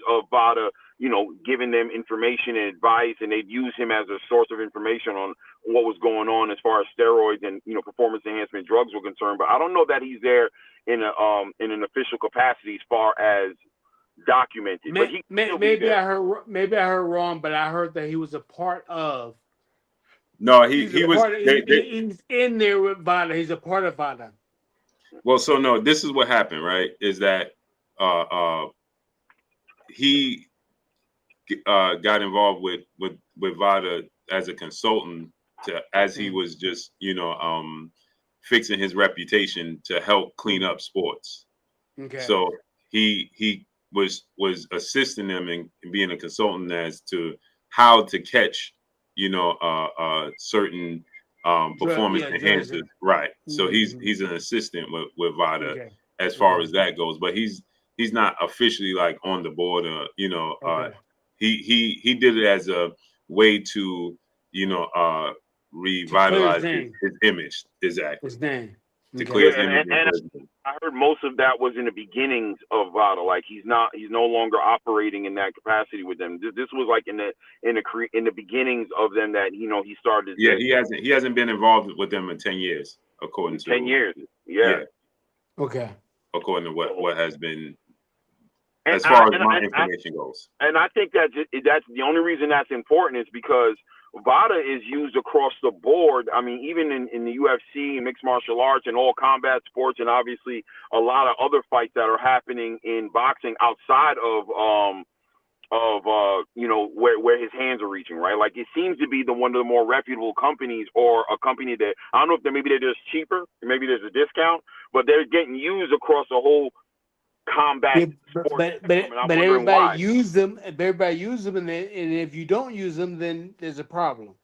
of VADA, you know, giving them information and advice, and they'd use him as a source of information on what was going on as far as steroids and, you know, performance enhancement drugs were concerned. But I don't know that he's there in an official capacity as far as documented. Maybe I heard wrong, but I heard that he was a part of. No, he was. He's in there with VADA. He's a part of VADA. Well, so no, this is what happened, right? Is that he got involved with VADA as a consultant as he was just, you know, fixing his reputation to help clean up sports. Okay. So he was assisting them in being a consultant as to how to catch, you know, certain performance enhancers. Right. So he's an assistant with VADA as far as that goes, but he's not officially like on the board. You know, he did it as a way to, you know, revitalize his image. Exactly. His name. To clear his image. And I heard most of that was in the beginnings of VADA. Like he's no longer operating in that capacity with them. This was like in the beginnings of them that, you know, he started. Yeah, he hasn't been involved with them in 10 years, according to 10 years. Yeah. Okay. According to what has been, as far as my information goes. And I think that's the only reason that's important is because VADA is used across the board. I mean, even in the UFC, mixed martial arts, and all combat sports, and obviously a lot of other fights that are happening in boxing outside of you know, where his hands are reaching, right? Like it seems to be one of the more reputable companies, or a company that I don't know if maybe they're just cheaper, maybe there's a discount, but they're getting used across the whole combat Yeah, sports spectrum, and I'm but wondering everybody why. use them. Everybody use them, and if you don't use them, then there's a problem.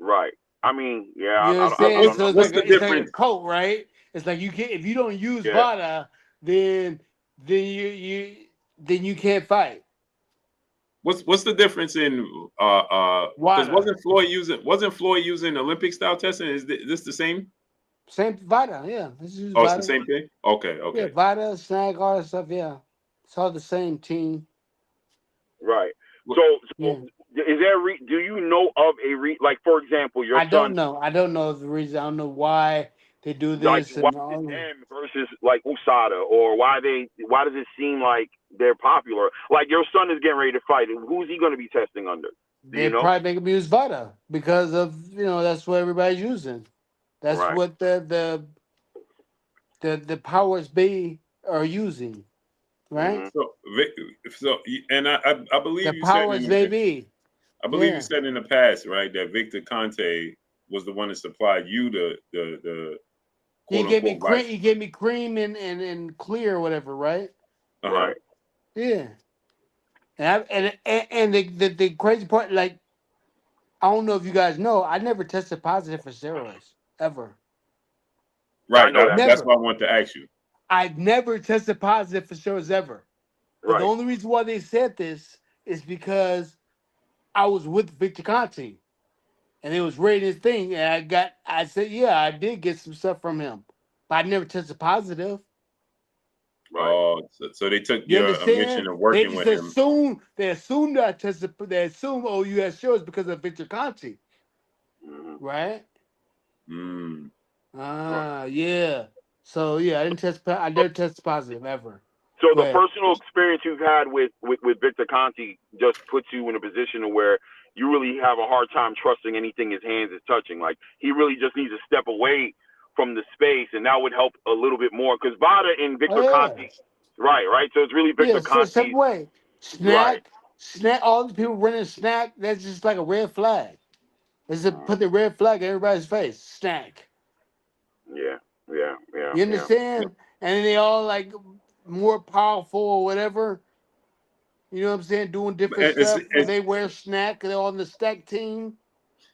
Right. I mean, yeah, You I understand? don't What's know. So what's the it's like a difference? cult, right? It's like you can't if you don't use Yeah. VADA, then you can't fight. What's the difference in because VADA, wasn't Floyd using Olympic style testing? Is this the same? same VADA, yeah. Let's use Oh, it's the VADA. same thing. Okay, Yeah, okay. VADA, snag, all that stuff. Yeah, it's all the same team. Right. What- So Yeah, is there do you know of like, for example, your I son, don't know. I don't know the reason. I don't know why they do like, this why and is it all. them versus like USADA, or why does it seem like they're popular? Like, your son is getting ready to fight, and who's he going to be testing under? Do They you know? probably make them use VADA because of that's what everybody's using. That's Right. what the powers be are using, right? Hmm. So, so, and I The believe you said powers they be. I believe you Yeah. said in the past, right, that Victor Conte was the one that supplied you the He quote gave me unquote cream. vice. He gave me cream and clear or whatever, right? Uh-huh. Right. Yeah. And the crazy part, like I don't know if you guys know, I never tested positive for steroids ever. I Right. know that. That's Never. what I want to ask you. I've never tested positive for steroids ever. But the Right. only reason why they said this is because I was with Victor Conte and it was rating his thing. And I said, yeah, I did get some stuff from him, but I never tested positive. Right. So they took You your admission understand? of They working just with him. assumed that I tested, they assume, oh, you had steroids because of Victor Conte, Hmm. right? Mm. Right. Yeah. So yeah, I never tested positive ever. So Go the ahead. personal experience you've had with Victor Conte just puts you in a position of where you really have a hard time trusting anything his hands is touching. Like, he really just needs to step away from the space, and that would help a little bit more. Because VADA and Oh Victor yeah. Conte, right. So it's really Yeah, Victor so step Conte, away. right. Snack, all the people running snack, that's just like a red flag. It's to Mhm. put the red flag in everybody's face. Snack. Yeah, yeah, yeah, You yeah. understand? And then they all like more powerful or whatever. You know what I'm saying? Doing different stuff when they wear snack, they're on the stack team.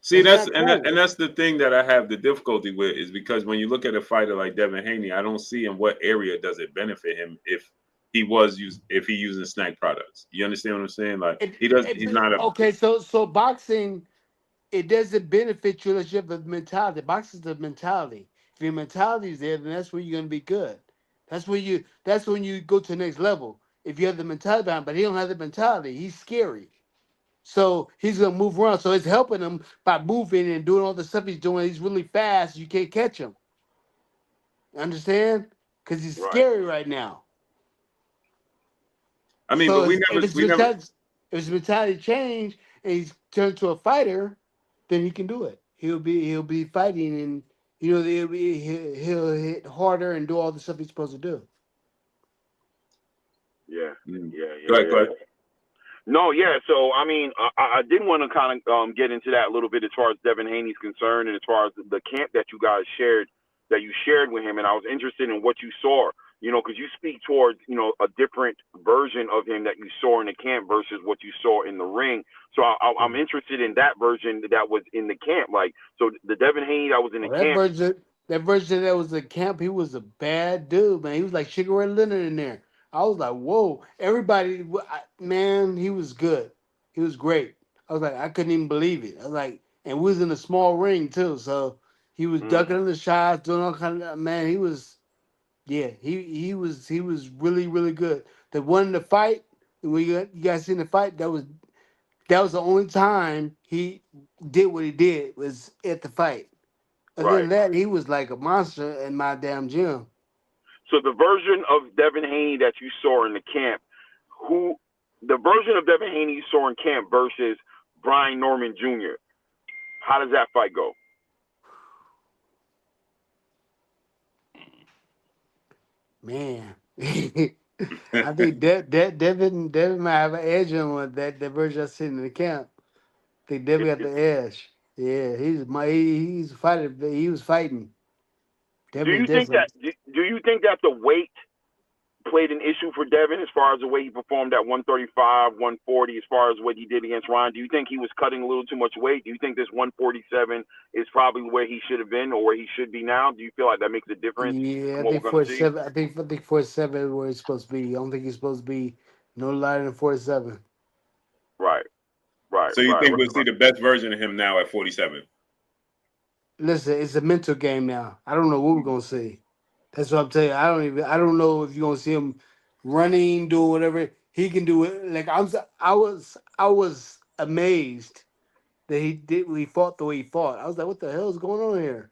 See, That's not and cool. that's the thing that I have the difficulty with is because when you look at a fighter like Devin Haney, I don't see in what area does it benefit him if he using snack products. You understand what I'm saying? Like he's not a Okay, so boxing, it doesn't benefit you unless you have a mentality. Boxing's a mentality. If your mentality is there, then that's when you're gonna be good. That's when you go to the next level. If you have the mentality behind, but he don't have the mentality, he's scary. So he's gonna move around. So it's helping him by moving and doing all the stuff he's doing. He's really fast. You can't catch him. Understand? Because he's Right. scary right now. I mean, So but if his mentality change and he's turned to a fighter, then he can do it. He'll be fighting and he'll hit harder and do all the stuff he's supposed to do. Yeah, mm, yeah, go yeah, ahead, go yeah. ahead. No, yeah. So I mean, I did want to kind of get into that a little bit as far as Devin Haney's concerned, and as far as the camp that you shared with him, and I was interested in what you saw. Because you speak towards a different version of him that you saw in the camp versus what you saw in the ring. So I'm interested in that version that was in the camp. Like, so the Devin Haney that was in the Oh, that camp. version, that version that was at camp, he was a bad dude, man. He was like Sugar Ray Leonard in there. I was like, whoa! Everybody, man, he was good. He was great. I was like, I couldn't even believe it. I was like, and we was in a small ring too, so he was Mm, ducking in the shots, doing all kind of man. He was, yeah, he was really really good. The one in the fight, you guys seen the fight? That was the only time he did what he did was at the fight. Other right. than that, he was like a monster in my damn gym. So the version of Devin Haney that you saw in the camp, who the version of Devin Haney you saw in camp versus Brian Norman Jr. How does that fight go? Man, I think Devin might have an edge on that version I seen in the camp. I think Devin got the edge. Yeah, he's fighting. He was fighting. Do Devin you think different. that the weight played an issue for Devin as far as the way he performed at 135, 140, as far as what he did against Ryan? Do you think he was cutting a little too much weight? Do you think this 147 is probably where he should have been or where he should be now? Do you feel like that makes a difference Yeah, in I what we're think going to see? 47. I think 47 is where he's supposed to be. I don't think he's supposed to be no lighter than 47. Right, right, So you right, think right, we'll see right. the best version of him now at 47? Listen, it's a mental game now. I don't know what we're gonna see. That's what I'm telling you. I don't know if you're gonna see him running, doing whatever he can do. It like I was amazed that he did. He fought the way he fought. I was like, what the hell is going on here?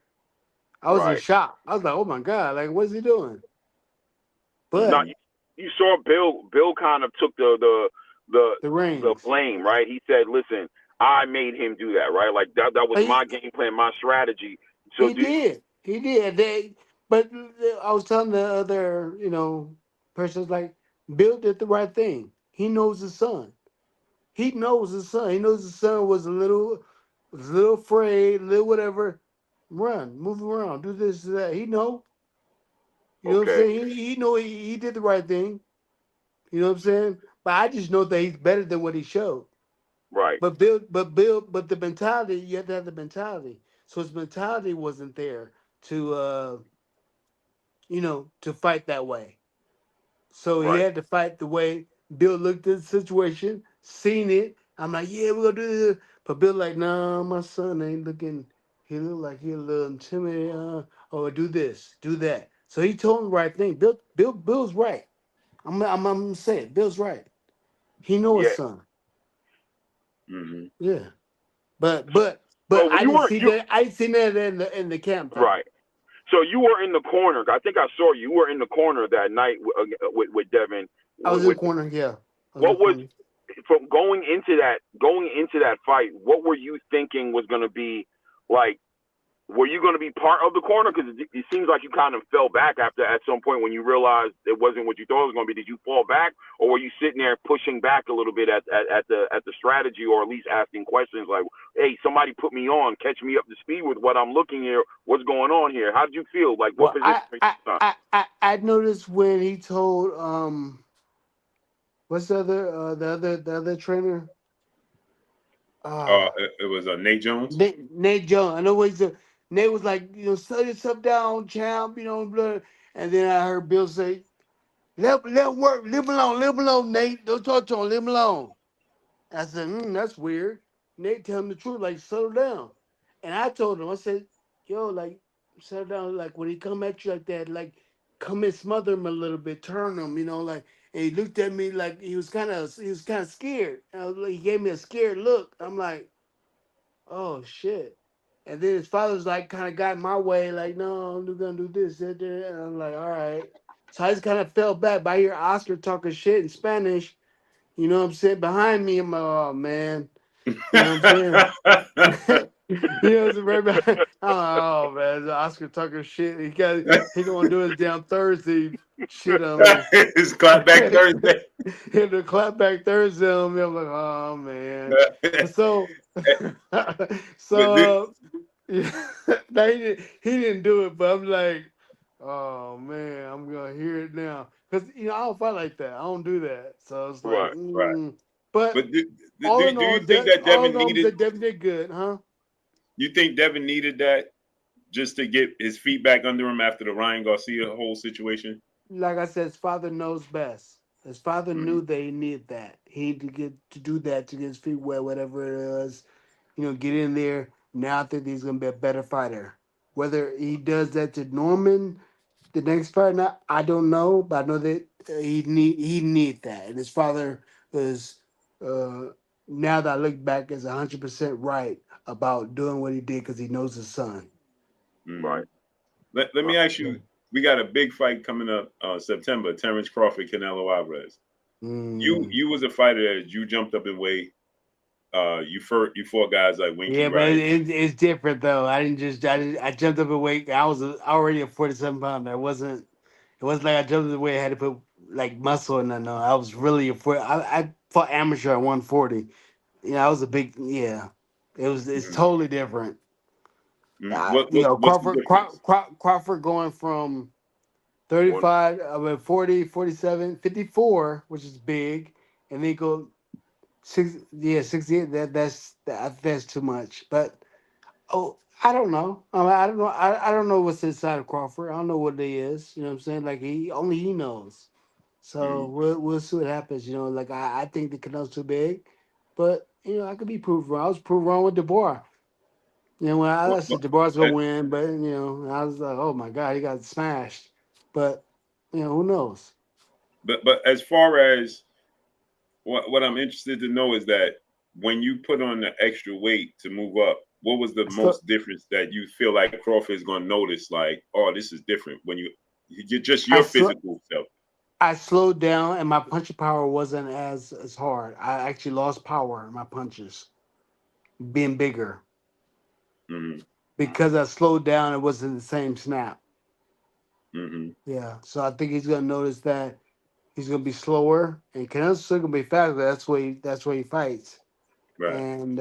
I was in Right. shock. I was like, oh my god, like what is he doing? But Now Mm-hmm. you saw Bill kind of took the the rings, blame, right? He said, "Listen, I made him do that, right? Like that was he my game plan, my strategy." So he did, he did. But I was telling the other, persons like Bill did the right thing. He knows his son. He knows his son. He knows his son was a little afraid, a little whatever. Run, move around, do this, do that. He know. You know what I'm okay, saying? He know he did the right thing. You know what I'm saying? But I just know that he's better than what he showed. right, But the mentality, you have to have the mentality. So his mentality wasn't there to fight that way. So he right, had to fight the way Bill looked at the situation, seen it. I'm like, yeah, we're gonna do this. But Bill like, nah, my son ain't looking. He look like he a little intimidated. Or do this, do that. So he told him the right thing. Bill's right. I'm gonna say it. Bill's right. He know his yeah. son. Mm-hmm. Yeah. But So, but but you I didn't weren't see you that. I didn't see that in the camp though. right? So you were in the corner. I think I saw you. You were in the corner that night with Devin. I was in the With corner. Yeah, I was in the what was corner. from going into that fight? What were you thinking was going to be like? Were you going to be part of the corner? Because it seems like you kind of fell back after at some point when you realized it wasn't what you thought it was going to be. Did you fall back, or were you sitting there pushing back a little bit at the strategy, or at least asking questions like, "Hey, somebody put me on, catch me up to speed with what I'm looking here. What's going on here? How did you feel? Like, what Well, position are you in?" I noticed when he told what's the other trainer It was Nate Jones. Nate Jones. I know what he said. Nate was like, slow yourself down, champ. Blah. And then I heard Bill say, let him work, leave him alone, Nate. Don't talk to him, leave him alone. I said, that's weird. Nate tell him the truth, like settle down. And I told him, I said, yo, like settle down. Like when he come at you like that, like come and smother him a little bit, turn him, like. And he looked at me like he was kind of scared. And I was like, he gave me a scared look. I'm like, oh shit. And then his father's like kind of got in my way, like, no, I'm gonna do this, that, that. And I'm like, all right. So I just kind of fell back. But I hear Oscar talking shit in Spanish. You know what I'm saying? Behind me, I'm like, oh man. You know what I'm saying? It's right behind. Oh man, Oscar Tucker shit. He gonna do his damn Thursday shit on me. It's clapback Thursday. Hit the clapback Thursday on me. I'm like, oh man. So But so yeah, no, he didn't do it, but I'm like, oh man, I'm gonna hear it now. Cause I don't fight like that. I don't do that. So it's like, Right. right. but But do, all do, in do all, you think that all Devin in all, needed? Devin did good, huh? You think Devin needed that just to get his feet back under him after the Ryan Garcia whole situation? Like I said, his father knows best. His father Mm-hmm. knew that he needed that. He had to get to do that to get his feet wet, whatever it is. Get in there. Now I think he's gonna be a better fighter. Whether he does that to Norman the next fight, or not, I don't know, but I know that he need that, and his father is. Uh, Now that I look back, is 100% right about doing what he did because he knows his son. Mm-hmm. Right. Let me Right. ask you. We got a big fight coming up September. Terence Crawford, Canelo Alvarez. Mm. You was a fighter that you jumped up in weight. You fought guys like Winky Yeah, but Wright. it's different though. I jumped up in weight. I was already a 47 pounder. It wasn't like I jumped up in weight. I had to put like muscle in. No. I was really a 40. I fought amateur at 140. I was a big yeah. It's Mm-hmm. totally different. Mm-hmm. What's the Crawford difference? Crawford going from 35, 40, 47, 54, which is big, and then go 68. That's too much. But I don't know. I don't know. I don't know what's inside of Crawford. I don't know what it is. You know what I'm saying? Like he knows. So Mm. we'll see what happens. You know, like I think the Canelo's too big, but you know I could be proved wrong. I was proved wrong with DeBoer. You know, when I But, said DeBoer's gonna but win, but you know I was like, oh my god, he got smashed. But you know who knows? but as far as what I'm interested to know is that when you put on the extra weight to move up, what was the So most difference that you feel like Crawford is going to notice? Like, oh, this is different when you just I your sl- physical self. I slowed down and my punching power wasn't as hard. I actually lost power in my punches, being bigger. Mm-hmm. Because I slowed down, it wasn't the same snap. Mm-hmm. Yeah. So I think he's gonna notice that he's gonna be slower and Canelo's still gonna be faster. That's where he fights. Right. And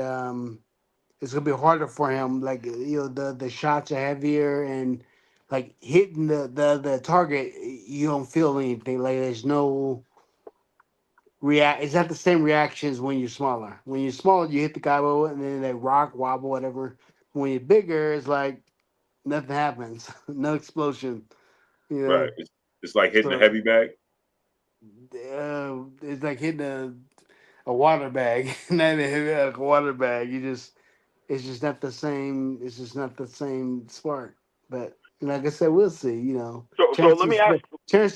it's gonna be harder for him. Like you know, the shots are heavier and like hitting the target, you don't feel anything. Like there's no react. It's not the same reaction as when you're smaller. When you're smaller, you hit the guy with it and then they rock, wobble, whatever. When you're bigger, it's like nothing happens, no explosion. You Right. know, It's like hitting a so heavy bag. it's like hitting a water bag, not even like a water bag. It's just not the same. It's just not the same spark. But like I said, we'll see. You know, So let me ask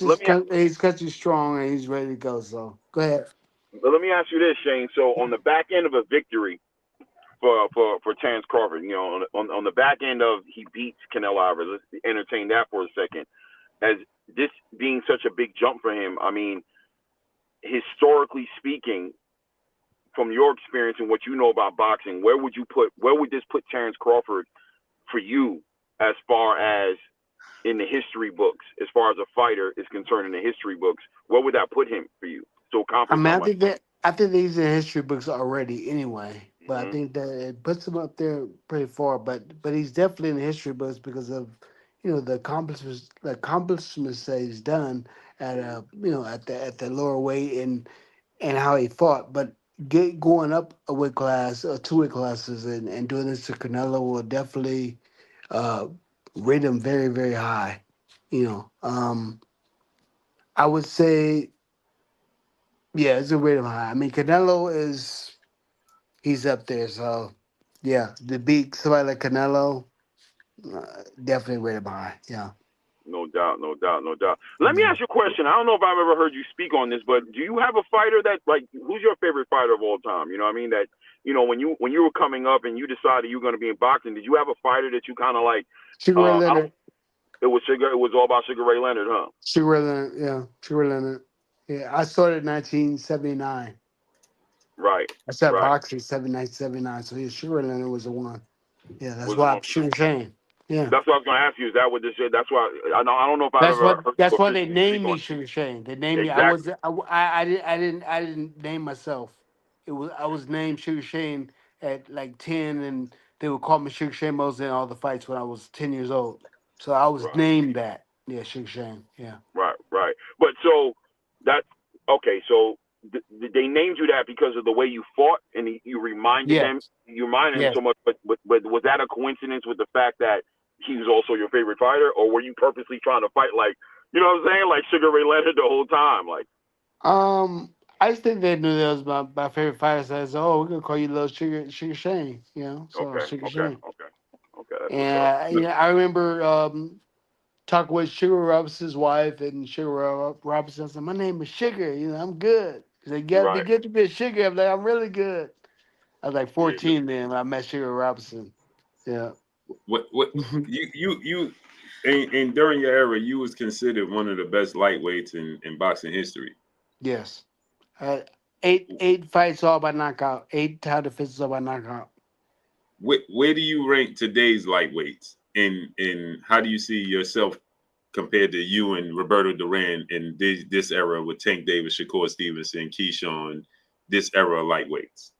let me He's country strong and he's ready to go. So go ahead. let me ask you this, Shane. So on the back end of a victory for Terence Crawford, you know, on the back end of he beats Canelo Alvarez. Let's entertain that for a second. As this being such a big jump for him, I mean, historically speaking, from your experience and what you know about boxing, where would this put Terence Crawford for you as far as in the history books, as far as a fighter is concerned in the history books? Where would that put him for you to I accomplish mean, so much? I think these are history books already anyway. But I Mm-hmm. think that it puts him up there pretty far. But he's definitely in the history books because of you know the accomplishments that he's done at you know at the lower weight and how he fought. But going up a weight class, 2 weight classes, and doing this to Canelo will definitely uh, rate him very very high. You know, I would say yeah, it's a rate him high. I mean, Canelo is he's up there. So, yeah, to beat somebody like Canelo, definitely rated high. Yeah. No doubt, no doubt, no doubt. Let me Yeah. ask you a question. I don't know if I've ever heard you speak on this, but do you have a fighter that like who's your favorite fighter of all time? You know what I mean? That you know when you were coming up and you decided you were going to be in boxing, did you have a fighter that you kind of like? Sugar Ray I don't. Leonard. It was all about Sugar Ray Leonard, huh? Sugar Ray Leonard. Yeah. Sugar Ray Leonard. Yeah. I started in 1979. Right, I started right. boxing 1979. So, yeah, Sugar Ray Leonard was the one. Yeah. That's Was the why I'm one. shooting Shane. Yeah. That's what I was going to ask you. Is that what this is? That's why I don't know if I've ever heard you That's why they officially speak named me on Sugar Shane. They named it. me. Exactly. I didn't name myself. I was named Sugar Shane at like 10, and they would call me Sugar Shane Mosley in all the fights when I was 10 years old. So I was Right. named that. Yeah, Sugar Shane. Yeah. Right, right. But so that okay. So they named you that because of the way you fought, and you reminded them. Yes. You reminded him Yes. so much. But was that a coincidence with the fact that he was also your favorite fighter, or were you purposely trying to fight like you know what I'm saying, like Sugar Ray Leonard the whole time? Like I just think they knew that was my favorite fighter. So I said, "Oh, we're gonna call you Little Sugar Shane." You know, so okay, Sugar okay, Shane. okay, okay. That's what's up. And you know, I remember talking with Sugar Robinson's wife and Sugar Robinson. I said, "My name is Sugar. You know, I'm good." She said, "Yeah, be Right. good to be a Sugar." I'm like, "I'm really good." I was like Yeah. 14 then when I met Sugar Robinson. Yeah. What you and during your era, you was considered one of the best lightweights in boxing history. Yes. Uh, eight fights all by knockout. 8 title defenses all by knockout. Where do you rank today's lightweights? And how do you see yourself compared to you and Roberto Duran in this era with Tank Davis, Shakur Stevenson, Keyshawn, this era of lightweights?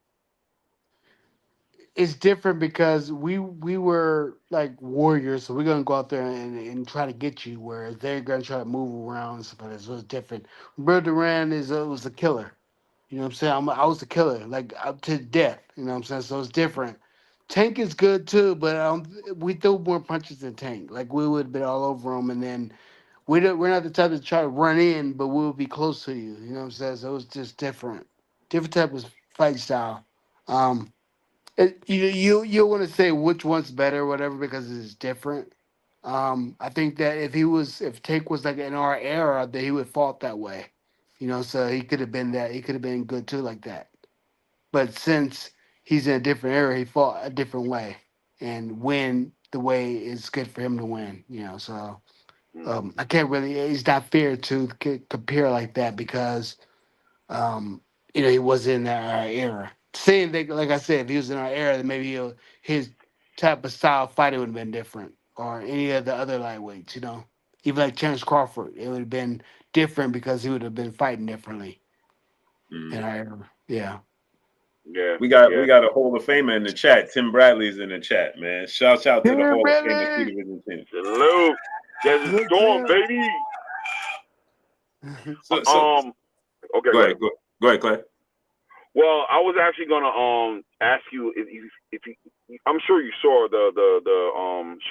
it's different because we were like warriors, so we're gonna go out there and try to get you, whereas they're gonna try to move around and stuff like that. So it's different. Bro Duran was a killer. You know what I'm saying? I was a killer, like up to death. You know what I'm saying? So it's different. Tank is good too, but we threw more punches than Tank. Like we would have been all over him, and then we're not the type to try to run in, but we'll be close to you. You know what I'm saying? So it's just different, different type of fight style. Um, you want to say which one's better, or whatever, because it's different. I think that if Tank was like in our era, that he would fought that way. You know, so he could have been that. He could have been good too, like that. But since he's in a different era, he fought a different way and win the way it's good for him to win. You know, so I can't really. It's not fair to compare like that because he was in our era. Saying that, like I said, if he was in our era, then maybe his type of style of fighting would have been different, or any of the other lightweights. Even like Terence Crawford, it would have been different because he would have been fighting differently in our era. Yeah. Yeah. We got a Hall of Famer in the chat. Tim Bradley's in the chat, man. Shout out to the Here, Hall of Famer, Billy. Division 10. Salute. Desert Look, Storm, Tim. baby. So Okay, go ahead, go ahead, Clay. Well, I was actually gonna ask you if you I'm sure you saw the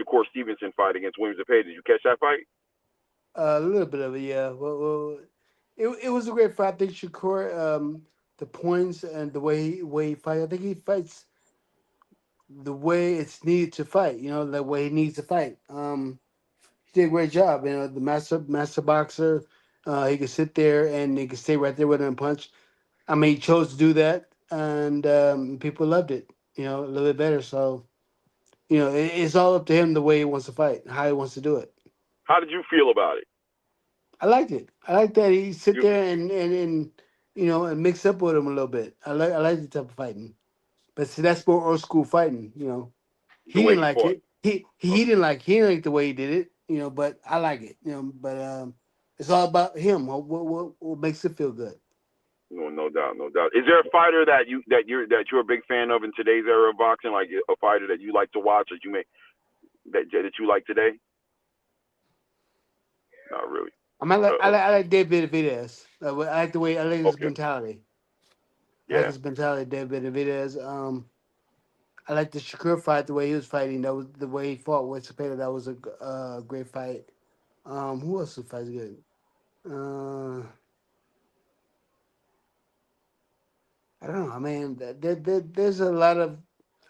Shakur Stevenson fight against Williams and Page. Did you catch that fight? A little bit of it, yeah. Well, it was a great fight. I think Shakur, the points and the way he fights. I think he fights the way it's needed to fight. The way he needs to fight. He did a great job. The master boxer. He could sit there and he could stay right there with him and punch. I mean, he chose to do that, and people loved it. A little bit better. So it's all up to him the way he wants to fight, how he wants to do it. How did you feel about it? I liked it. I like that he sit You, there and mix up with him a little bit. I like the type of fighting. But see, that's more old school fighting. the He way didn't he like fought. it. He didn't like the way he did it. But I like it. But it's all about him. What makes it feel good. No, no doubt, no doubt. Is there a fighter that you're a big fan of in today's era of boxing? Like a fighter that you like to watch that you like today? Not really. I like David Benavidez. I like the way I like his Okay. mentality. I like Yeah. his mentality, David Benavidez. I like the Shakur fight, the way he was fighting. That was the way he fought with Cepeda. That was a great fight. Who else fights good? Uh, I don't know. I mean, there's a lot of.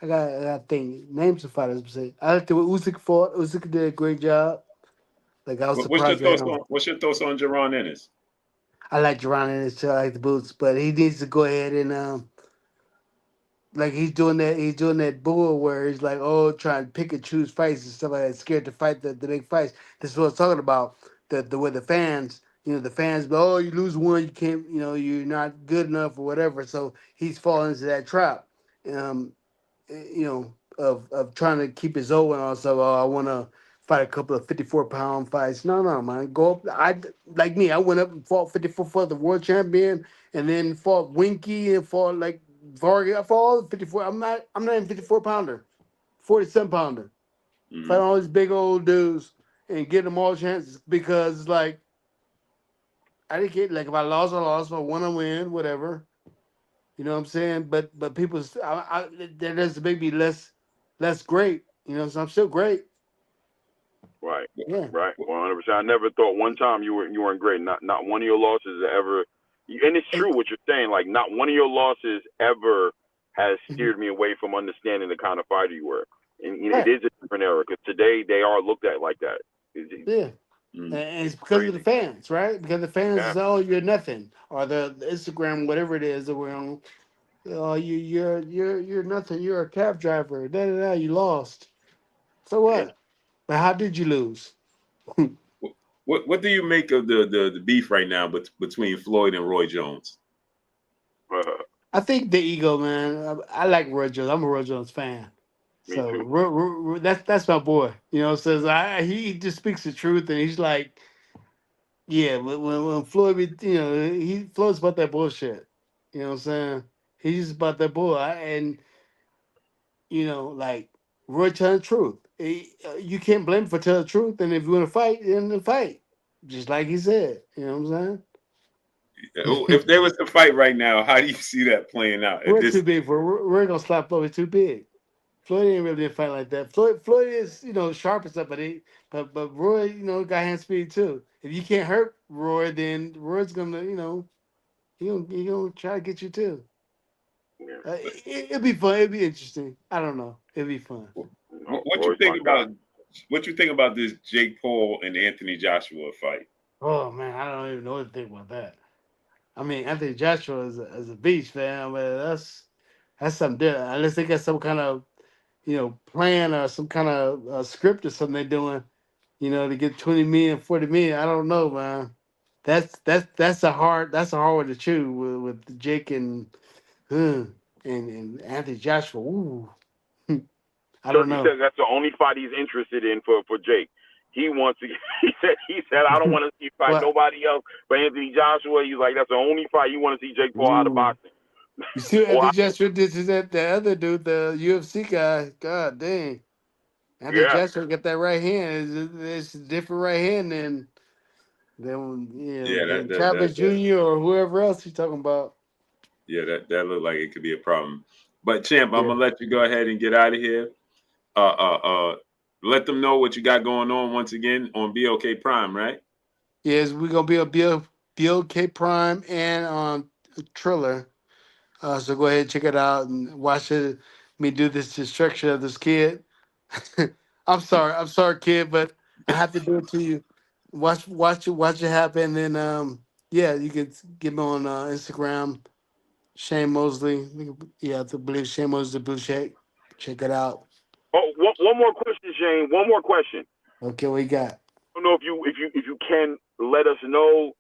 I got to think names of fighters. I like the way Usyk fought. Usyk did a great job. Like I was What's your surprised at thoughts him. on Jaron Ennis? I like Jerron and his I like the boots, but he needs to go ahead and like he's doing that bull where he's like, oh, trying to pick and choose fights and stuff like that, scared to fight the big fights. This is what I was talking about. The way the fans, the fans, oh, you lose one, you can't, you're not good enough or whatever. So he's fallen into that trap, um, of trying to keep his own and also, oh, I want to fight a couple of 54-pound fights. No, no, man, go up. Like me, I went up and fought 54 for the world champion, and then fought Winky and fought like Vargas. I fought all the 54. I'm not even 54-pounder, 47-pounder. Fight Mm-hmm. all these big old dudes and get them all chances because like I didn't get like if I lost, I lost. If I won, I win. Whatever. You know what I'm saying? But people, that doesn't make me less great. So I'm still great. Right. Yeah. Right. 100%. I never thought one time you weren't great. Not one of your losses ever. And it's And- true what you're saying. Like not one of your losses ever has steered me away from understanding the kind of fighter you were. And it right. is a different era because today they are looked at like that. It's Yeah. Mm-hmm. And it's because of the crazy. fans, right? Because the fans Yeah. say, "Oh, you're nothing," or the Instagram, whatever it is that we're on. Oh, you're nothing. You're a cab driver. Da da da. You lost. So Yeah. what? But how did you lose? What do you make of the beef right now between Floyd and Roy Jones? I think the ego, man. I like Roy Jones. I'm a Roy Jones fan. Me So too. that's my boy. Says he just speaks the truth, and he's like, yeah. When Floyd, Floyd's about that bullshit. You know what I'm saying? He's just about that bull. And like Roy telling the truth. You can't blame him for telling the truth. And if you want to fight, then fight. Just like he said. You know what I'm saying? If there was a fight right now, how do you see that playing out? If Roy's too this, big for Roy gonna slap Floyd. He's too big. Floyd ain't really a fight like that. Floyd is sharp and stuff, but Roy got hand speed too. If you can't hurt Roy, then Roy's gonna he gonna try to get you too. Yeah. It'd be fun. It'd be interesting. I don't know. It'd be fun. what you Roy's think my guy. about what you think about this Jake Paul and Anthony Joshua fight? Oh man, I don't even know what to think about that. I mean, Anthony Joshua is a beast, man. But that's something different. Unless they got some kind of plan or some kind of script or something they're doing, to get 20 million, 40 million. I don't know, man. That's a hard one to chew with Jake and Anthony Joshua. Ooh. I don't Turki know. says that's the only fight he's interested in for Jake. He wants to. He said I don't want to see fight What? nobody else but Anthony Joshua. He's like that's the only fight you want to see Jake Paul out of Ooh. boxing. You see what Or Anthony Joshua did to the other dude, the UFC guy. God dang. Anthony yeah, Joshua got that right hand. It's a different right hand than Yeah, than Travis Jr. or whoever else he's talking about. yeah, that looked like it could be a problem. But champ, I'm Yeah. gonna let you go ahead and get out of here. Let them know what you got going on once again on BOK Prime, right? Yes, we're gonna be on BLK Prime and on Triller. So go ahead and check it out and watch it. Me do this destruction of this kid. I'm sorry, kid, but I have to do it to you. Watch it happen. Then yeah, you can get me on Instagram, Shane Mosley. Yeah, I believe Shane Mosley Blue Check. Check it out. Oh, one more question, Shane. One more question. Okay, what you got? I don't know if you can let us know.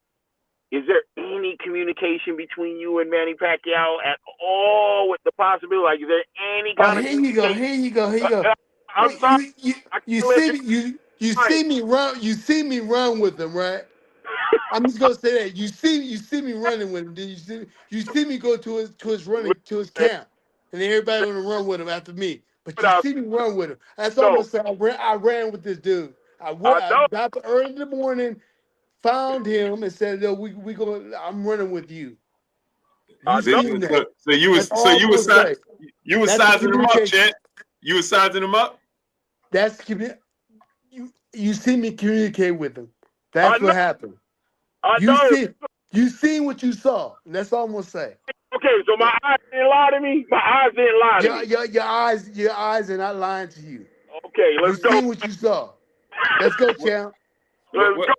Is there any communication between you and Manny Pacquiao at all with the possibility? Like, is there any Oh, kind of here you go. communication? Here you go. Here you go. I'm Wait, sorry. I you can't let see you. me you Right. see me run with him, right? I'm just gonna say that you see me running with him. Did you see me go to his camp, and then everybody gonna run with him after me. But you see me run with him. That's all I'm No, gonna say. I ran with this dude. I I know. got up early in the morning, found him, and said, "No, we going. I'm running with you." I You know. seen that? So you That's was all I'm gonna say. you was That's the sizing them up, communication. champ. You was sizing them up. That's you see me communicate with him. I That's know. what happened. I You know. see you seen what you saw. That's all I'm gonna say. Okay, so my eyes didn't lie to me. My eyes didn't lie to me. Your eyes are not lying to you. Okay, You let's go. seen what you saw. Let's go, What champ. what Let's what go.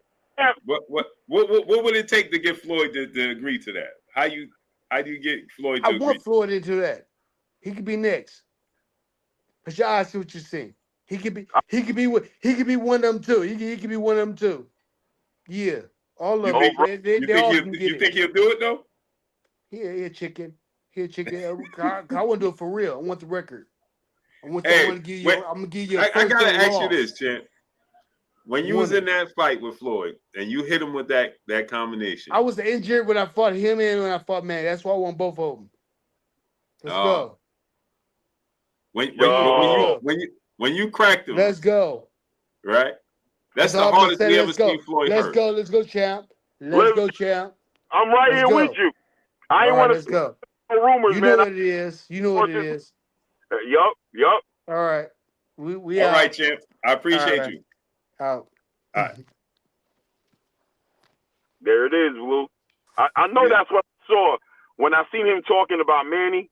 what would it take to get Floyd to agree to that? How do you get Floyd I to agree? want Floyd into that. He could be next. But your eyes see what you see. He could be one of them too. He could be one of them too. Yeah. All You of them. think Oh, bro. They all can get you it. think he'll do it though? Here, chicken. Here, chicken. I want to do it for real. I want the record. I Hey, want to give you. wait, I'm gonna give you a I first gotta and ask you loss. this, champ. When I you was want in it. that fight with Floyd and you hit him with that combination, I was injured when I fought him and when I fought Manny. That's why I want both of them. Let's uh, go. Yeah, let's go. when you cracked him, Let's go. right? That's That's the all I'm gonna hardest say. we ever Let's seen go. Floyd Let's hurt. go. Let's go, champ. Let's Let's, go, champ. I'm right Let's here with go. you. I All ain't right, want to let's speak go. no rumors, You know man. what it is. You know what it is. Yup. All right. We All right, out. champ. I All appreciate right. you. Out. All right. There it is, Lou. I know Yeah. that's what I saw. When I seen him talking about Manny,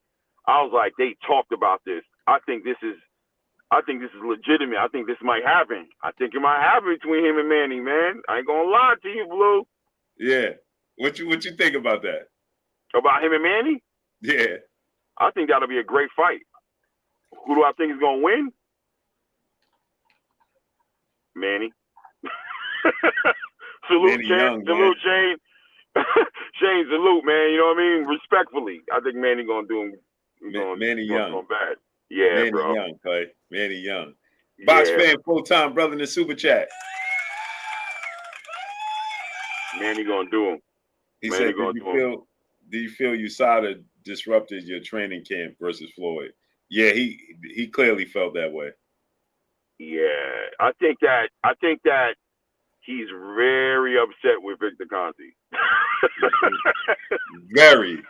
I was like, they talked about this. I think this is legitimate. I think this might happen. I think it might happen between him and Manny, man. I ain't gonna lie to you, Blue. Yeah. What you think about that? About him and Manny? Yeah. I think that'll be a great fight. Who do I think is gonna win? Manny. Salute, Manny Shane. Young, man. Salute, Shane. Shane, salute, man. You know what I mean? Respectfully, I think Manny gonna do him. Manny Young. Going bad. Yeah, Manny bro. Young, Clay. Manny Young. Box Yeah, fan, full-time brother in the super chat. Manny gonna do him. He Manny said, gonna do him. do you feel USADA disrupted your training camp versus Floyd? Yeah, he clearly felt that way. Yeah, I think that he's very upset with Victor Conte. Very.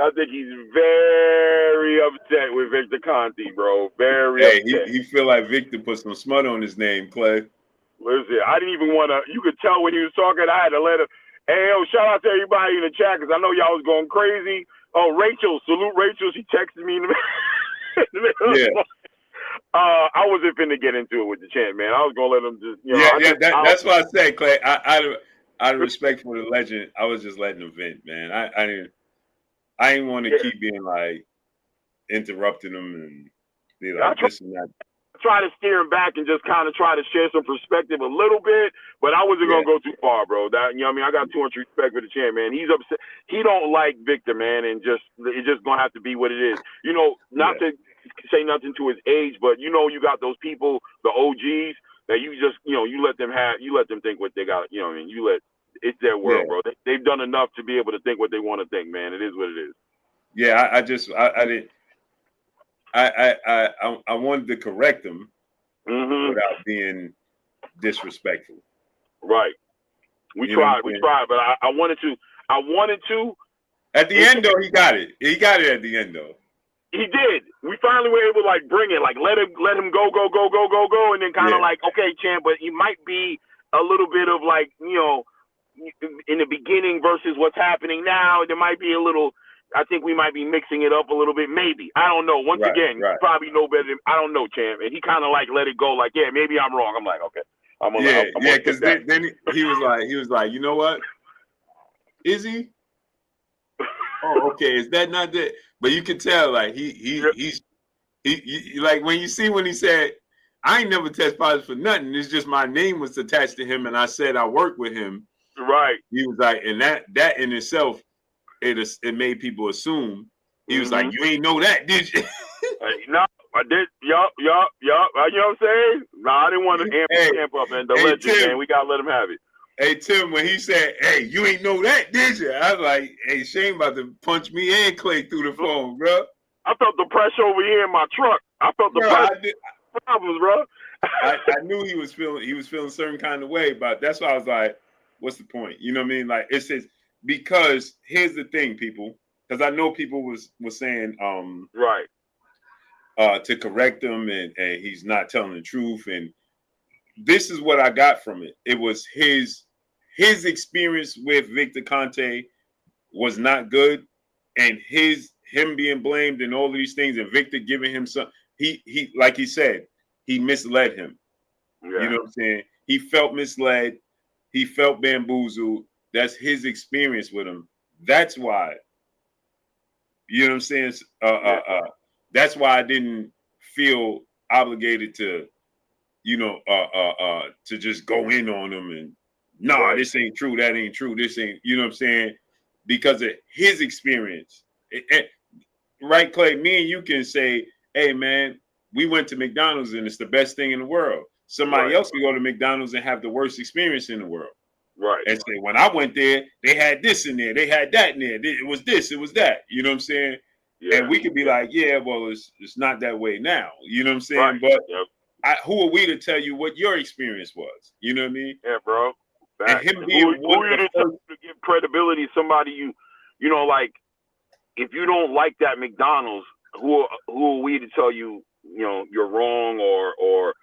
I think he's very upset with Victor Conte, bro. Very Hey, upset. he feel like Victor put some smut on his name, Clay. Listen, I didn't even want to. You could tell when he was talking. I had to let him. Hey, yo, shout out to everybody in the chat because I know y'all was going crazy. Oh, Rachel, salute Rachel. She texted me in the middle. Yeah. I wasn't finna get into it with the champ, man. I was gonna let him just, That's what I said, Clay. Out of respect for the legend, I was just letting him vent, man. I didn't want to keep being like interrupting him and be like this and that. Try to steer him back and just kind of try to share some perspective a little bit, but I wasn't gonna go too far, bro. That, you know what I mean? I got too much respect for the champ, man. He's upset. He don't like Victor, man, and it's just gonna have to be what it is. You know, not to say nothing to his age, but you know, you got those people, the OGs, that you just, you know, you let them think what they got. You know what I mean? It's their world, bro. They've done enough to be able to think what they want to think, man. It is what it is. Yeah, I didn't. I wanted to correct him without being disrespectful. Right. We tried, but I wanted to. At the end, though, he got it. He got it at the end, though. He did. We finally were able to like bring it, like let him go, and then kind of like, okay, champ, but he might be a little bit of like, you know, in the beginning versus what's happening now. There might be a little. I think we might be mixing it up a little bit, maybe. I don't know. Once again, you probably know better. I don't know, champ. And he kind of like let it go, like, yeah, maybe I'm wrong. I'm like, okay. Because then he was like, you know what? Is he? Oh, okay. Is that not that? But you can tell, like he's like when he said, I ain't never test positive for nothing. It's just my name was attached to him, and I said I worked with him. Right. He was like, and that in itself, it made people assume. He was like, you ain't know that, did you? No, I did. Yup. You know what I'm saying? No, I didn't want to amp up, man. The legend, Tim, man. We gotta let him have it. Hey, Tim, when he said, hey, you ain't know that, did you? I was like, hey, Shane about to punch me and Clay through the phone, bro. I felt the pressure over here in my truck. I felt the pressure. Problems, bro. I knew he was feeling a certain kind of way, but that's why I was like, what's the point? You know what I mean? Like, it says, because here's the thing, people, because I know people was saying, right, to correct him, and he's not telling the truth, and this is what I got from it. It was his experience with Victor Conte was not good, and him being blamed and all of these things, and Victor giving him some. He like he said, he misled him. Yeah. You know what I'm saying? He felt misled. He felt bamboozled. That's his experience with him. That's why. You know what I'm saying? That's why I didn't feel obligated to, you know, to just go in on him and this ain't true, that ain't true, this ain't, you know what I'm saying? Because of his experience. Right, Clay? Me and you can say, hey, man, we went to McDonald's and it's the best thing in the world. Somebody else can go to McDonald's and have the worst experience in the world. Right. And say, when I went there, they had this in there, they had that in there. It was this, it was that. You know what I'm saying? Yeah. And we could be like, yeah, well, it's not that way now. You know what I'm saying? Right. But who are we to tell you what your experience was? You know what I mean? Yeah, bro. And him being who are you to give credibility to somebody you know, like, if you don't like that McDonald's, who are we to tell you, you know, you're wrong or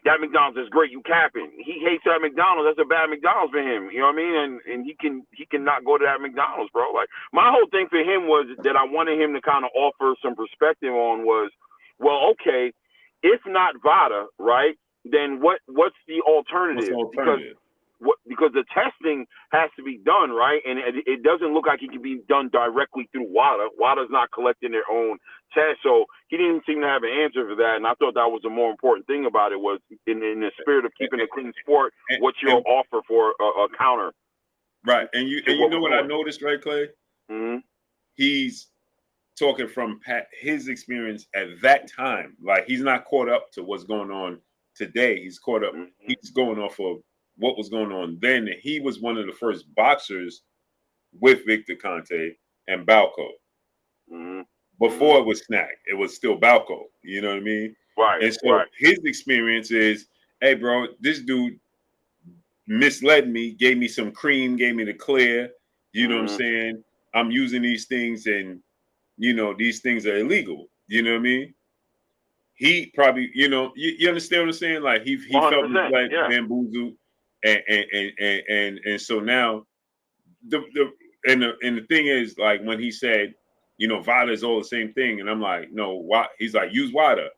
that McDonald's is great, you capping. He hates that McDonald's. That's a bad McDonald's for him. You know what I mean? And he can not go to that McDonald's, bro. Like, my whole thing for him was that I wanted him to kind of offer some perspective on was, well, okay, if not VADA, right, then what's the alternative? Because the testing has to be done, right? And it doesn't look like it can be done directly through WADA. WADA's not collecting their own test, so he didn't seem to have an answer for that. And I thought that was the more important thing about it was in the spirit of keeping a clean sport, what's your offer for a counter? Right, and you know what I noticed, right, Clay? Mm-hmm. He's talking from his experience at that time. Like, he's not caught up to what's going on today. He's caught up. Mm-hmm. He's going off of what was going on then. And he was one of the first boxers with Victor Conte and Balco. Mm-hmm. Before it was Snack, it was still Balco. You know what I mean? Right. And so Right. his experience is, hey, bro, this dude misled me, gave me some cream, gave me the clear. You know what I'm saying? I'm using these things, and these things are illegal. You know what I mean? He probably, you understand what I'm saying? Like he felt 100%. misled, Yeah. bamboozled, and so now the thing is, like, when he said, VADA is all the same thing, and I'm like, no, why? He's like, use WADA,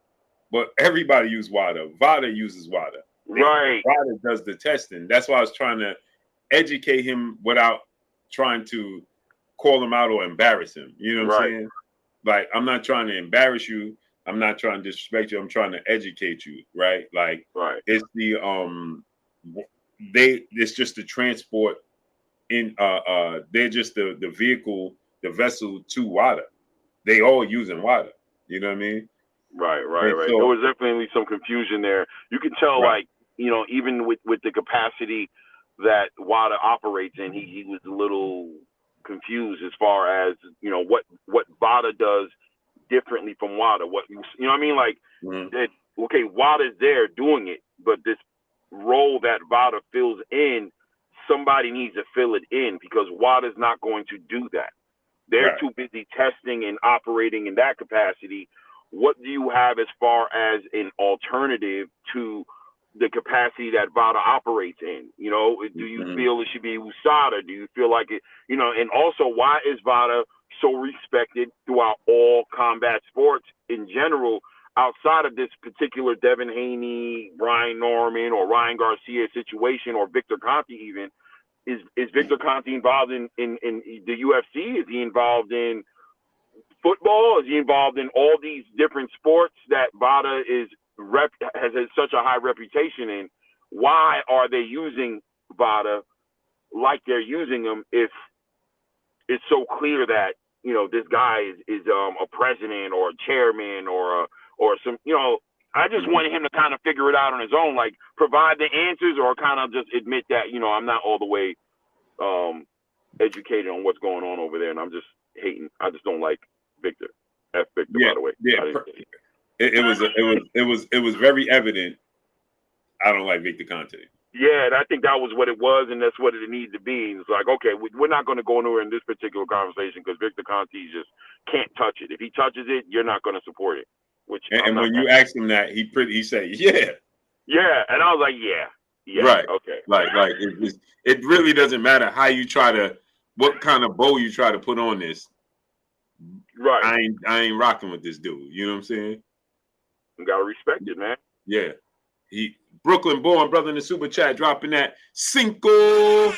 but everybody use WADA. VADA uses WADA. Right. VADA does the testing. That's why I was trying to educate him without trying to call him out or embarrass him. You know what I'm saying? Like, I'm not trying to embarrass you. I'm not trying to disrespect you. I'm trying to educate you, right? Like, it's the it's just the transport in they're just the vehicle, the vessel to WADA. They all using WADA. You know what I mean? Right. So, there was definitely some confusion there. You can tell, like, even with the capacity that WADA operates in, he was a little confused as far as what VADA does differently from WADA. What you know what I mean? Like, okay, WADA's there doing it, but this role that VADA fills in, somebody needs to fill it in, because WADA's not going to do that. They're too busy testing and operating in that capacity. What do you have as far as an alternative to the capacity that VADA operates in? Do you feel it should be USADA? Do you feel like it, and also, why is VADA so respected throughout all combat sports in general, outside of this particular Devin Haney, Brian Norman, or Ryan Garcia situation, or Victor Conte even? Is Victor Conte involved in the UFC? Is he involved in football? Is he involved in all these different sports that VADA has such a high reputation in? Why are they using VADA like they're using them if it's so clear that this guy is a president or a chairman or some I just wanted him to kind of figure it out on his own, like provide the answers, or kind of just admit that I'm not all the way educated on what's going on over there, and I'm just hating. I just don't like Victor. F Victor, by the way. It was very evident. I don't like Victor Conte. Yeah, and I think that was what it was, and that's what it needed to be. It's like, okay, we're not going to go anywhere in this particular conversation because Victor Conte just can't touch it. If he touches it, you're not going to support it. And when you asked him that, he said, yeah. Yeah, and I was like, yeah. Right. Okay. Like it really doesn't matter how you try to, what kind of bow you try to put on this. Right. I ain't rocking with this dude. You know what I'm saying? You gotta respect it, man. Yeah. He Brooklyn born brother in the super chat, dropping that cinco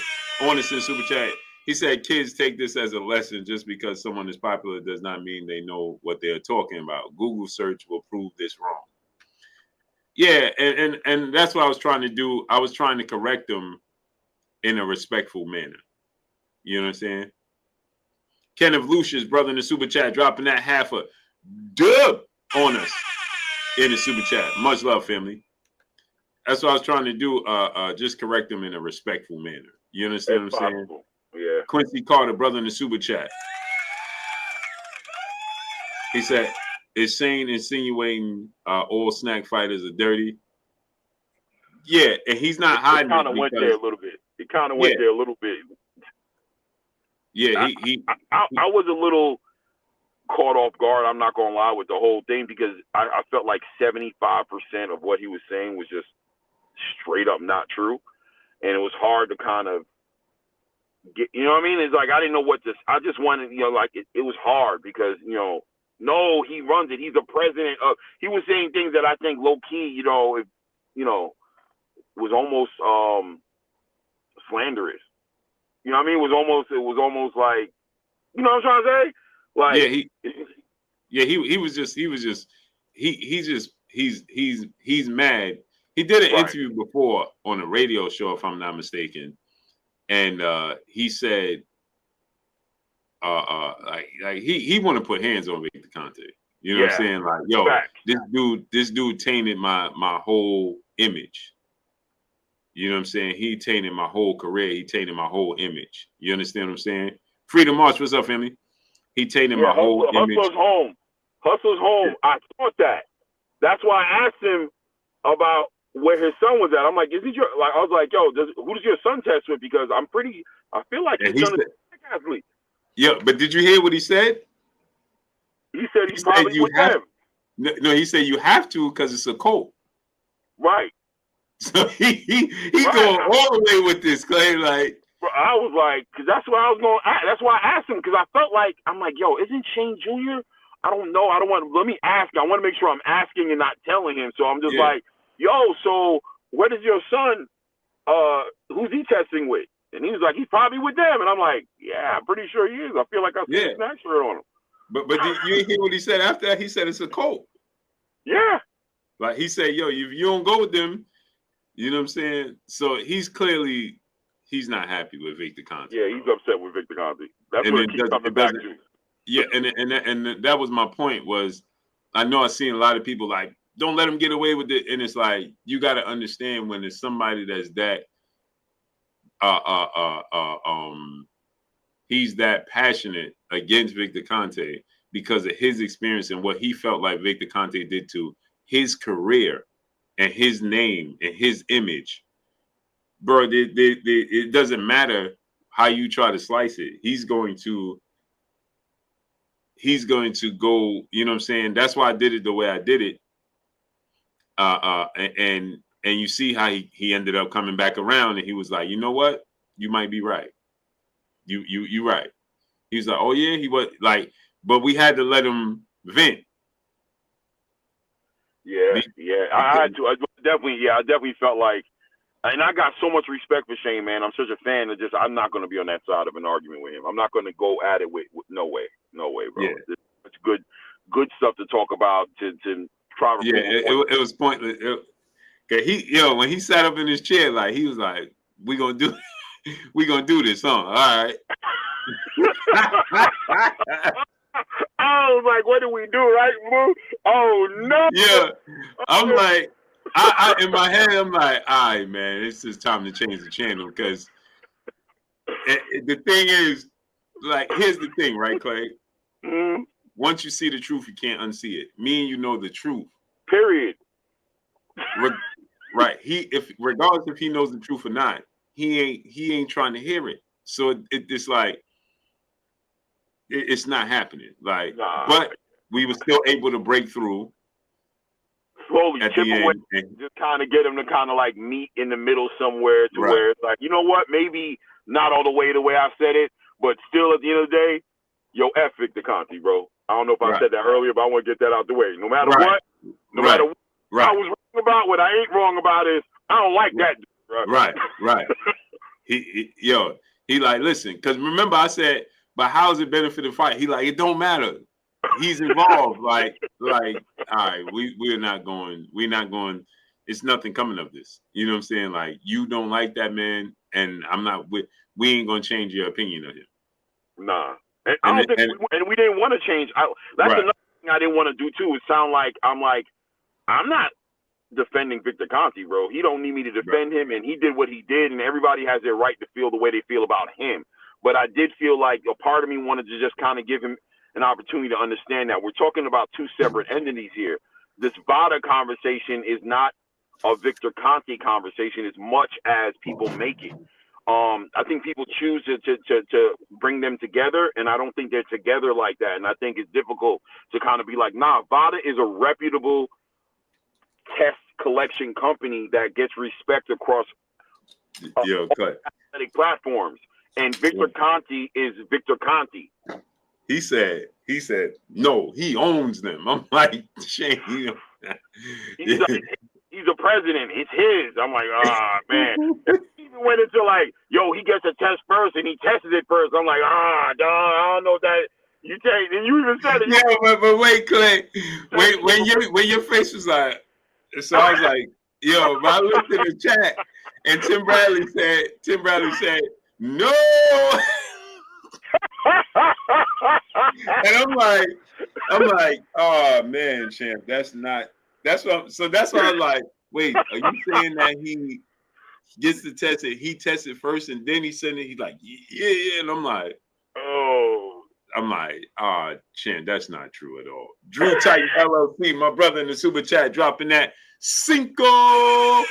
on us in the super chat. He said, kids, take this as a lesson. Just because someone is popular does not mean they know what they're talking about. Google search will prove this wrong. Yeah, and that's what I was trying to do. I was trying to correct them in a respectful manner. You know what I'm saying? Kenneth Lucius, brother in the super chat, dropping that half a dub on us in the super chat. Much love, family. That's what I was trying to do. Just correct them in a respectful manner. You understand what I'm saying? Yeah. Quincy Carter, brother in the super chat. He said, is Shane insinuating all snack fighters are dirty? Yeah, and he's not hiding it. Kind of went there a little bit. It kind of went there a little bit. Yeah, I was a little caught off guard. I'm not gonna lie with the whole thing, because I felt like 75% of what he was saying was just straight up not true, and it was hard to kind of get. You know what I mean? It's like I didn't know what to. I just wanted, like it was hard because no, he runs it. He's a president of. He was saying things that I think low key, if was almost slanderous. You know what I mean? It was almost like, you know what I'm trying to say? Like, he's mad. He did an interview before on a radio show, if I'm not mistaken, and he said, like he want to put hands on Victor Conte. You know what I'm saying? Like, yo, this dude tainted my whole image. You know what I'm saying? He tainted my whole career. He tainted my whole image. You understand what I'm saying? Freedom March, what's up, family? He tainted my whole image. Hustler's home. Hustler's home. I thought that. That's why I asked him about where his son was at. I'm like, is he your, like, I was like, yo, who does your son test with? Because I feel like his son is a athlete. Yeah, but did you hear what he said? He said he's probably with them. No, he said you have to because it's a cult. Right. So he going all the way with this claim, like. I was like, because that's what I was going. That's why I asked him, because I felt like, I'm like, yo, isn't Shane Jr.? I don't know. I don't want. Let me ask. I want to make sure I'm asking and not telling him. So I'm just like, yo, so where does your son? Who's he testing with? And he was like, he's probably with them. And I'm like, yeah, I'm pretty sure he is. I feel like I see a snack shirt on him. But you hear what he said after that? He said it's a cult. Yeah. Like he said, yo, if you don't go with them, you know what I'm saying? So he's not happy with Victor Conte. Yeah, he's upset with Victor Conte. That's what it keeps coming back to. Yeah, and that was my point. Was I know I've seen a lot of people like, don't let him get away with it, and it's like you got to understand when it's somebody that's that he's that passionate against Victor Conte because of his experience and what he felt like Victor Conte did to his career and his name and his image. Bro, it doesn't matter how you try to slice it. He's going to go, you know what I'm saying? That's why I did it the way I did it. And you see how he ended up coming back around, and he was like, you know what? You might be right. You right. He was like, oh yeah, he was like, but we had to let him vent. Yeah. I had to. I definitely felt like, and I got so much respect for Shane, man. I'm such a fan of just, I'm not going to be on that side of an argument with him. I'm not going to go at it with no way, bro. Yeah. It's good stuff to talk about to try to. Yeah, it was pointless. When he sat up in his chair, like he was like, we gonna do this, huh? All right. I was like, what do we do, right, Moo? Oh no. Yeah. I'm like, I in my head, I'm like, all right, man, it's just time to change the channel because the thing is, like, here's the thing, right, Clay? Mm-hmm. Once you see the truth, you can't unsee it. Me and you know the truth. Period. Right. Regardless if he knows the truth or not, he ain't trying to hear it. So it's like it's not happening. Like, but we were still able to break through. Slowly chip away, just kind of get him to kind of like meet in the middle somewhere to where it's like, you know what, maybe not all the way I said it, but still at the end of the day, yo, F Victor Conte, bro. I don't know if I said that earlier, but I want to get that out the way. No matter what, matter what I was wrong about, what I ain't wrong about is I don't like that dude, bro. Right. He like, listen, because remember I said, but how's it benefit the fight? He like, it don't matter. He's involved. like, all right, we're not going. It's nothing coming of this. You know what I'm saying? Like, you don't like that man, and I'm not. We ain't gonna change your opinion of him. Nah, and I don't think, we didn't want to change. That's another thing I didn't want to do too. Is sound like I'm not defending Victor Conte, bro. He don't need me to defend him, and he did what he did, and everybody has their right to feel the way they feel about him. But I did feel like a part of me wanted to just kind of give him an opportunity to understand that we're talking about two separate entities here. This VADA conversation is not a Victor Conte conversation as much as people make it. I think people choose to bring them together, and I don't think they're together like that. And I think it's difficult to kind of be like, nah, VADA is a reputable test collection company that gets respect across athletic platforms. And Victor Conte is Victor Conte. He said, no, he owns them. I'm like, Shane, he's a president. It's his. I'm like, man. He even went into like, yo, he gets a test first, and he tested it first. I'm like, dog, I don't know that. You take, and you even said it. Yeah, but wait, Clay. When your face was like, so I was like, yo, but I looked in the chat, and Tim Bradley said, no. And I'm like, oh man, champ, that's why I'm like, wait, are you saying that he gets to test it? He tested first and then he said it, he's like, yeah, and I'm like, oh, I'm like, Chan, that's not true at all. Drew Titan LLC, my brother in the super chat, dropping that Cinco on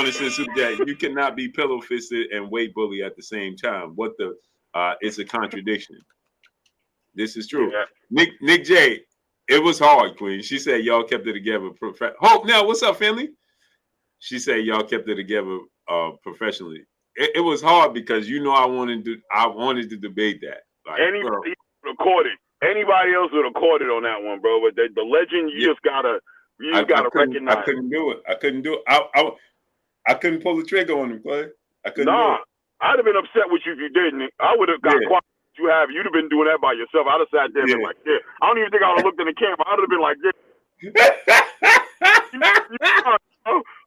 the super chat. You cannot be pillow fisted and weight bully at the same time. What the? It's a contradiction. This is true. Yeah. Nick J, it was hard, Queen. She said y'all kept it together. Hope now, what's up, family? She said y'all kept it together professionally. It was hard because I wanted to debate that. Like, anybody would have caught it. Anybody else would have caught it on that one, bro. But the legend, you just gotta recognize. I couldn't do it. I couldn't do it. I couldn't pull the trigger on him, Clay. I couldn't do it. I'd have been upset with you if you didn't. I would have got quiet. You have. You'd have been doing that by yourself. I'd have sat there and been like, yeah. I don't even think I would have looked in the camera. I'd have been like, yeah.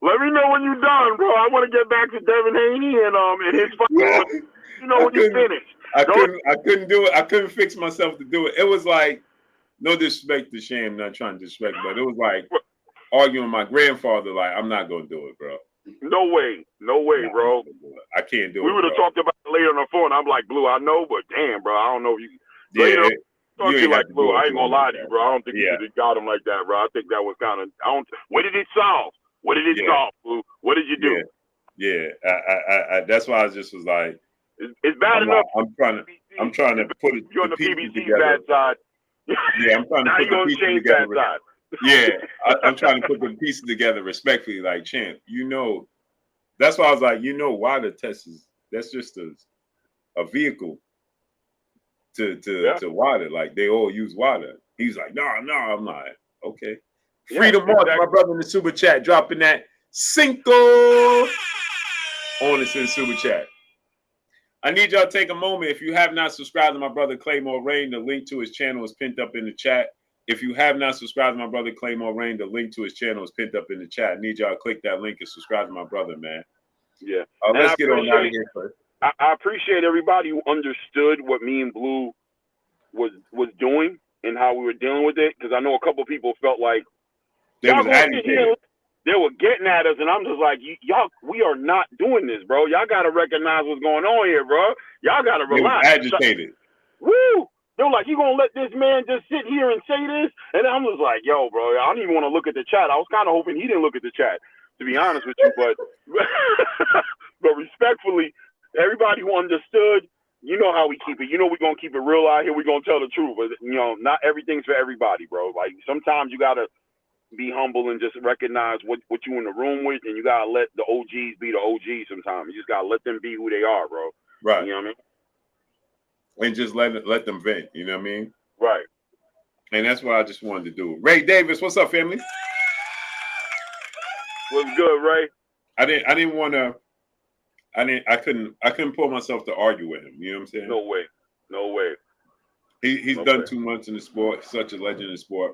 Let me know when you're done, bro. I want to get back to Devin Haney and his fight. When you finish. I couldn't do it. I couldn't fix myself to do it. It was like, no disrespect to Sham, not trying to disrespect, but it was like arguing with my grandfather. Like, I'm not gonna do it, bro. No way, bro. I can't do it. We would have talked about it later on the phone. I'm like, Blue, I know, but damn, bro, I don't know if you. Yeah. Talk to you like, Blue, I ain't gonna lie to you, bro. I don't think you should have got him like that, bro. I think that was kind of. What did it solve? What did it solve, Blue? What did you do? Yeah. I that's why I just was like, it's bad enough. I'm trying to put it. You're on the PBC bad side. Yeah, I'm trying to put the pieces together. Yeah, I'm trying to put the pieces together respectfully, like, Champ. That's why I was like, why the test is. That's just a vehicle to WADA. Like, they all use WADA. He's like, no. I'm like, okay. Freedom March, my brother in the super chat, dropping that Cinco on the super chat. I need y'all to take a moment. If you have not subscribed to my brother Claymore Rain, the link to his channel is pinned up in the chat. If you have not subscribed to my brother Claymore Rain, the link to his channel is pinned up in the chat. I need y'all to click that link and subscribe to my brother, man. Yeah. Let's get on out of here first. I appreciate everybody who understood what me and Blue was doing and how we were dealing with it, because I know a couple of people felt like they were getting at us, and I'm just like, y'all, we are not doing this, bro. Y'all got to recognize what's going on here, bro. Y'all got to relax. They was agitated. Woo! They were like, you going to let this man just sit here and say this? And I'm just like, yo, bro, I don't even want to look at the chat. I was kind of hoping he didn't look at the chat, to be honest with you. But but respectfully, everybody who understood, you know how we keep it. You know we're going to keep it real out here. We're going to tell the truth. But, not everything's for everybody, bro. Like, sometimes you got to be humble and just recognize what you in the room with, and you got to let the OGs be the OGs sometimes. You just got to let them be who they are, bro. Right. You know what I mean? And just let them vent, you know what I mean? Right. And that's what I just wanted to do. Ray Davis, what's up, family? What's good, Ray? I couldn't pull myself to argue with him. You know what I'm saying? No way. He's done too much in the sport. He's such a legend in the sport.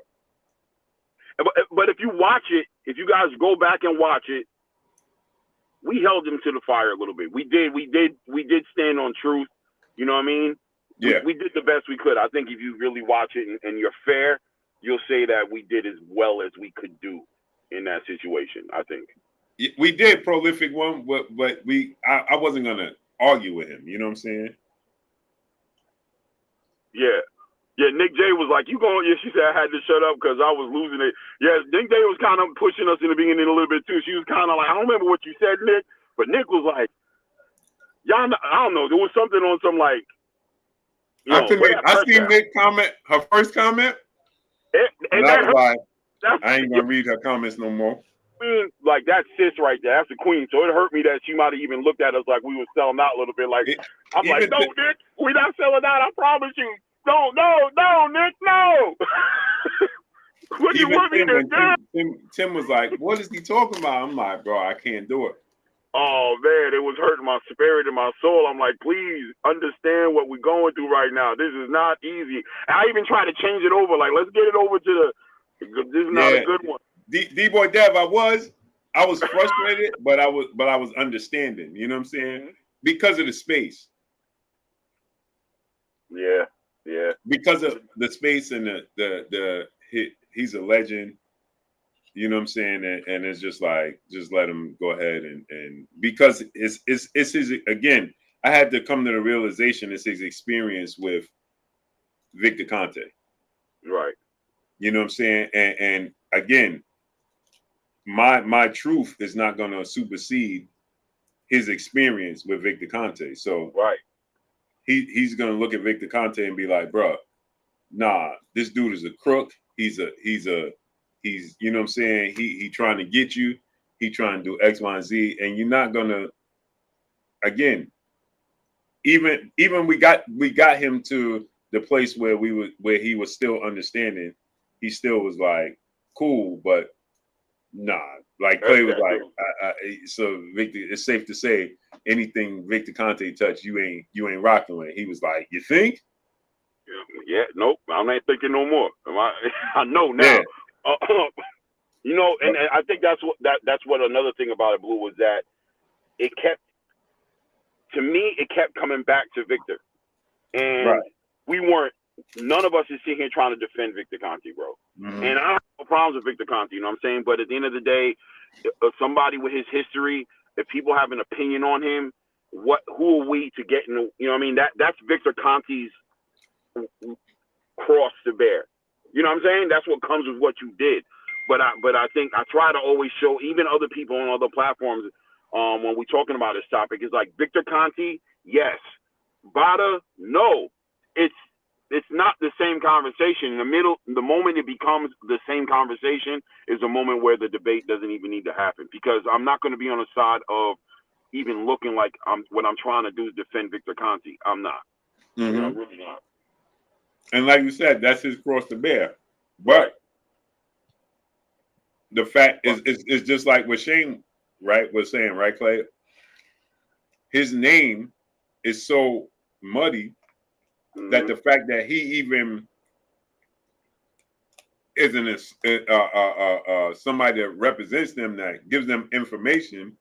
But if you watch it, if you guys go back and watch it, we held him to the fire a little bit. We did stand on truth. You know what I mean? Yeah. We did the best we could. I think if you really watch it and you're fair, you'll say that we did as well as we could do in that situation, I think. We did prolific one, but I wasn't gonna argue with him. You know what I'm saying? Yeah. Yeah, Nick J was like, you going? Yeah, she said I had to shut up because I was losing it. Yeah, Nick J was kind of pushing us in the beginning a little bit too. She was kind of like, I don't remember what you said, Nick, but Nick was like, y'all, I don't know. There was something on some like. I seen Nick comment her first comment, and I was like, I ain't gonna read her comments no more. Like that's sis right there. That's the queen. So it hurt me that she might have even looked at us like we were selling out a little bit. Like I'm like, no, Nick, we're not selling out. I promise you. No, Nick, no. What do you want me to do? Tim was like, what is he talking about? I'm like, bro, I can't do it. Oh, man, it was hurting my spirit and my soul. I'm like, please understand what we're going through right now. This is not easy. I even tried to change it over. Like, let's get it over to this is not a good one. D-Boy Dev, I was frustrated, but I was understanding. You know what I'm saying? Mm-hmm. Because of the space. Yeah. Because of the space and he's a legend. You know what I'm saying? And it's just like, just let him go ahead and because it's his, again, I had to come to the realization it's his experience with Victor Conte. Right. You know what I'm saying? And again, my truth is not going to supersede his experience with Victor Conte. So right. He's going to look at Victor Conte and be like, bro, nah, this dude is a crook. He's you know what I'm saying? He trying to get you. He trying to do X, Y, and Z. And you're not going to, again, even we got him to the place where he was still understanding. He still was like, cool, but nah. Like Clay was like, so Victor, it's safe to say anything Victor Conte touched, you ain't rocking with. He was like, you think? Yeah, nope. I'm not thinking no more. I know now. Yeah. You know, and I think that's what another thing about it, Blue, was that it kept coming back to Victor, and none of us is sitting here trying to defend Victor Conte, bro. Mm-hmm. And I don't have no problems with Victor Conte, you know what I'm saying? But at the end of the day, somebody with his history, if people have an opinion on him, who are we to get in the, you know what I mean? That's Victor Conte's cross to bear. You know what I'm saying? That's what comes with what you did. But I think I try to always show even other people on other platforms when we're talking about this topic, is like Victor Conte, yes. VADA, no. It's not the same conversation. The moment it becomes the same conversation is a moment where the debate doesn't even need to happen, because I'm not going to be on the side of even looking like what I'm trying to do is defend Victor Conte. I'm not. Mm-hmm. You know, I'm really not. And like you said, that's his cross to bear. But the fact is just like what Shane was saying, right, Clay? His name is so muddy that the fact that he even isn't somebody that represents them, that gives them information,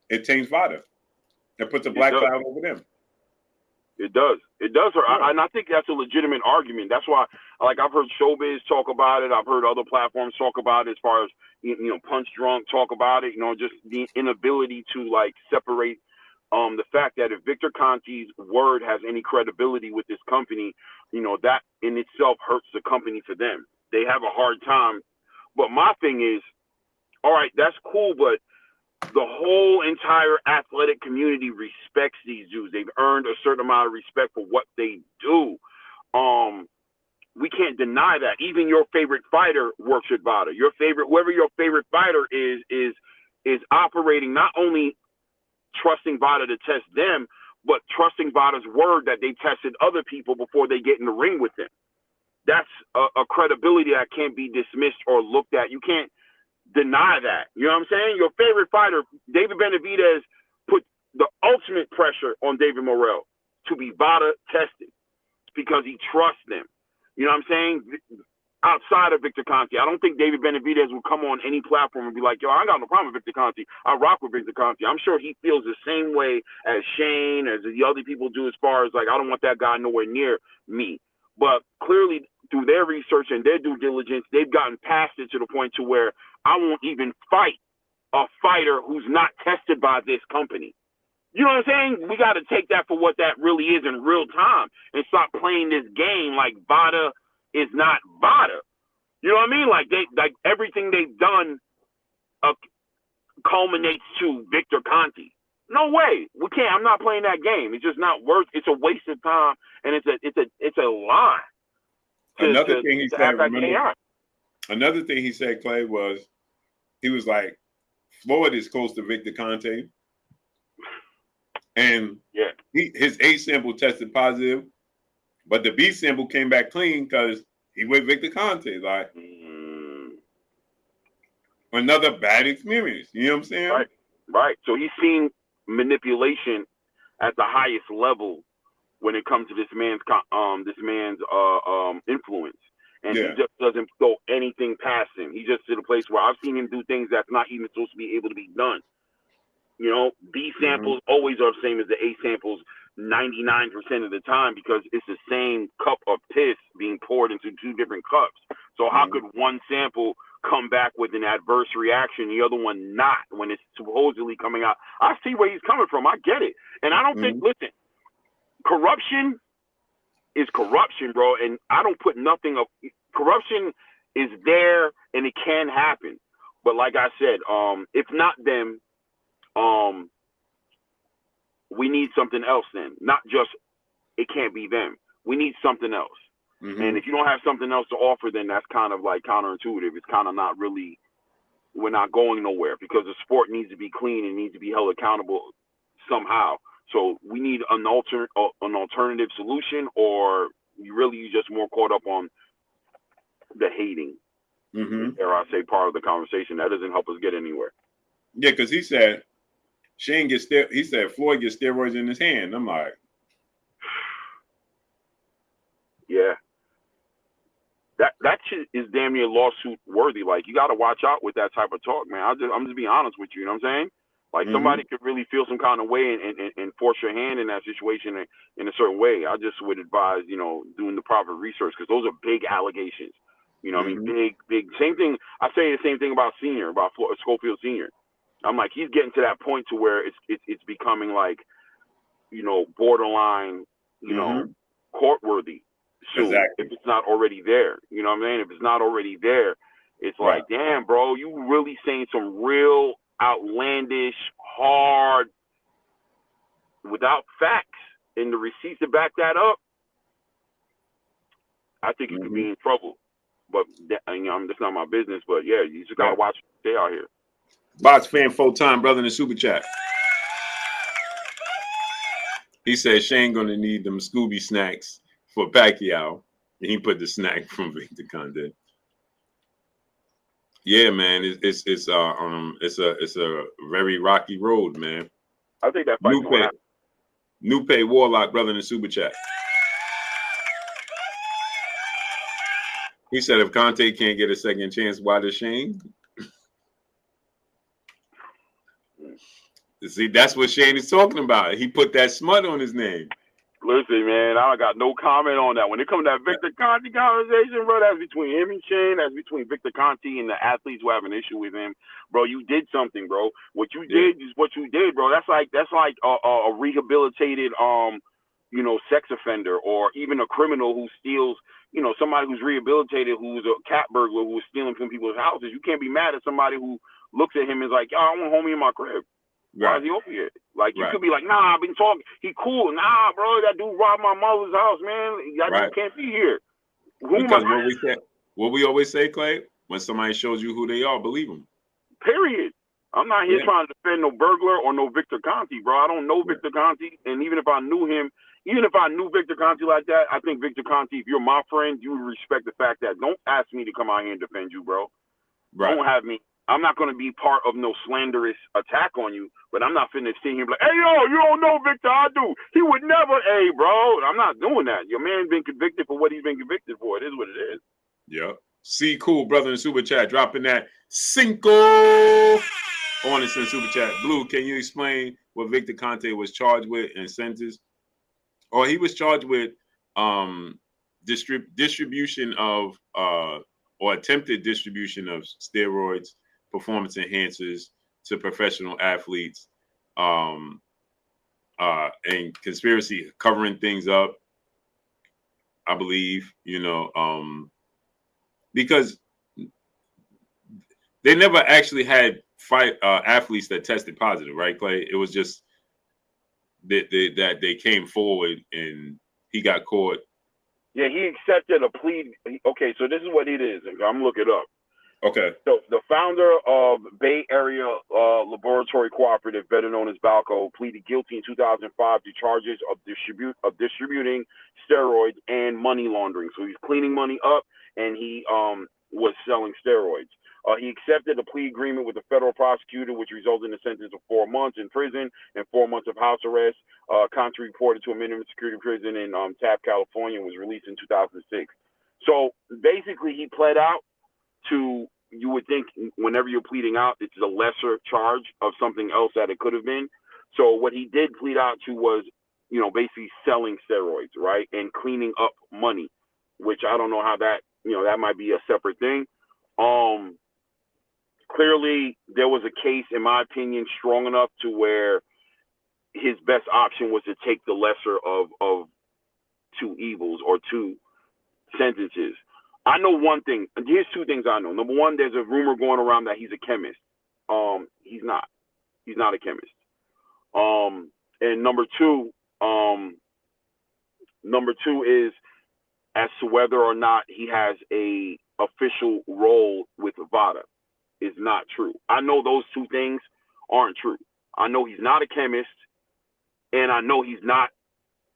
it taints VADA. It puts a black cloud over them. It does. It does. And I think that's a legitimate argument. That's why, like, I've heard Showbiz talk about it. I've heard other platforms talk about it, as far as, you know, Punch Drunk talk about it. You know, just the inability to, like, separate the fact that if Victor Conte's word has any credibility with this company, you know, that in itself hurts the company for them. They have a hard time. But my thing is, all right, that's cool, but the whole entire athletic community respects these dudes. They've earned a certain amount of respect for what they do. We can't deny that. Even your favorite fighter works with VADA. Whoever your favorite fighter is operating, not only trusting VADA to test them, but trusting VADA's word that they tested other people before they get in the ring with them. That's a credibility that can't be dismissed or looked at. You can't deny that. You know what I'm saying? Your favorite fighter, David Benavidez, put the ultimate pressure on David Morrell to be VADA tested because he trusts them. You know what I'm saying? Outside of Victor Conte, I don't think David Benavidez will come on any platform and be like, yo, I ain't got no problem with Victor Conte. I rock with Victor Conte. I'm sure he feels the same way as Shane, as the other people do, as far as, like, I don't want that guy nowhere near me. But clearly, through their research and their due diligence, they've gotten past it to the point to where I won't even fight a fighter who's not tested by this company. You know what I'm saying? We got to take that for what that really is in real time and stop playing this game like VADA is not VADA. You know what I mean? Like everything they've done culminates to Victor Conte. No way. We can't. I'm not playing that game. It's just not worth. It's a waste of time, and it's a lie. Another thing he said, Clay, was he was like, Floyd is close to Victor Conte, and his A sample tested positive, but the B sample came back clean because he with Victor Conte. Like another bad experience. You know what I'm saying? Right. So he's seen manipulation at the highest level when it comes to this man's influence. And he just doesn't throw anything past him. He just to the place where I've seen him do things that's not even supposed to be able to be done. You know, B samples always are the same as the A samples 99% of the time, because it's the same cup of piss being poured into two different cups. So how could one sample come back with an adverse reaction, the other one not, when it's supposedly coming out? I see where he's coming from. I get it. And I don't think, listen, corruption is corruption, bro. And I don't put nothing of corruption is there and it can happen. But like I said, if not them, we need something else then. Not just it can't be them. We need something else. And if you don't have something else to offer, then that's kind of like counterintuitive. It's kind of not really, we're not going nowhere because the sport needs to be clean and needs to be held accountable somehow. So we need an alternative solution, or you just more caught up on the hating. Or I say part of the conversation that doesn't help us get anywhere. Yeah, because he said Floyd gets steroids in his hand. I'm like, yeah. That shit is damn near lawsuit worthy. Like, you got to watch out with that type of talk, man. I'm just being honest with you. You know what I'm saying? Like, somebody could really feel some kind of way and force your hand in that situation in a certain way. I just would advise, doing the proper research, because those are big allegations. You know what I mean? Big. Same thing. I say the same thing about Schofield Sr. I'm like, he's getting to that point to where it's becoming like, borderline, court-worthy. Soon, exactly. If it's not already there, you know what I mean? If it's not already there, it's like, damn, bro, you really saying some real outlandish, hard, without facts and the receipts to back that up. I think you could be in trouble. But that's not my business. But yeah, you just gotta watch what they out here. Box fan full time brother in the super chat. He said Shane gonna need them Scooby snacks for Pacquiao. And he put the snack from Victor Conte. Yeah, man, it's a very rocky road, man. I think that fight's gonna happen. Nupe Warlock, brother in the super chat. He said if Conte can't get a second chance, why does Shane? See, that's what Shane is talking about. He put that smut on his name. Listen, man, I got no comment on that. When it comes to that Victor Conte conversation, bro, that's between him and Shane. That's between Victor Conte and the athletes who have an issue with him. Bro, you did something, bro. What you did is what you did, bro. That's like a rehabilitated, sex offender, or even a criminal who steals, somebody who's rehabilitated, who's a cat burglar, who is stealing from people's houses. You can't be mad at somebody who looks at him and is like, yo, I want homie in my crib. Why is he over here? Like, you could be like, nah, I've been talking. He cool. Nah, bro, that dude robbed my mother's house, man. That dude can't be here. Because what we always say, Clay, when somebody shows you who they are, believe them. Period. I'm not here trying to defend no burglar or no Victor Conte, bro. I don't know Victor Conte, and even if I knew him, even if I knew Victor Conte like that, I think Victor Conte, if you're my friend, you would respect the fact that don't ask me to come out here and defend you, bro. Right. Don't have me. I'm not going to be part of no slanderous attack on you, but I'm not finna sit here and be like, hey, yo, you don't know Victor, I do. He would never, hey, bro, I'm not doing that. Your man been convicted for what he's been convicted for. It is what it is. Yeah. See, cool, brother in super chat, dropping that cinco on us in super chat. Blue, can you explain what Victor Conte was charged with and sentenced? Or he was charged with distribution of or attempted distribution of steroids, performance enhancers to professional athletes, and conspiracy, covering things up, I believe, because they never actually had athletes that tested positive, right, Clay? It was just that they came forward and he got caught. Yeah, he accepted a plea. Okay, so this is what it is. I'm looking it up. Okay. So the founder of Bay Area Laboratory Cooperative, better known as Balco, pleaded guilty in 2005 to charges of distributing steroids and money laundering. So he's cleaning money up, and he was selling steroids. He accepted a plea agreement with the federal prosecutor, which resulted in a sentence of 4 months in prison and 4 months of house arrest. Conte reported to a minimum security prison in Taft, California, and was released in 2006. So basically, he pled out to, you would think whenever you're pleading out, it's a lesser charge of something else that it could have been. So what he did plead out to was, basically selling steroids, right? And cleaning up money, which I don't know how that, that might be a separate thing. Clearly there was a case, in my opinion, strong enough to where his best option was to take the lesser of two evils or two sentences. I know one thing. Here's two things I know. Number one, there's a rumor going around that he's a chemist. He's not. He's not a chemist. And number two is as to whether or not he has a official role with VADA is not true. I know those two things aren't true. I know he's not a chemist, and I know he's not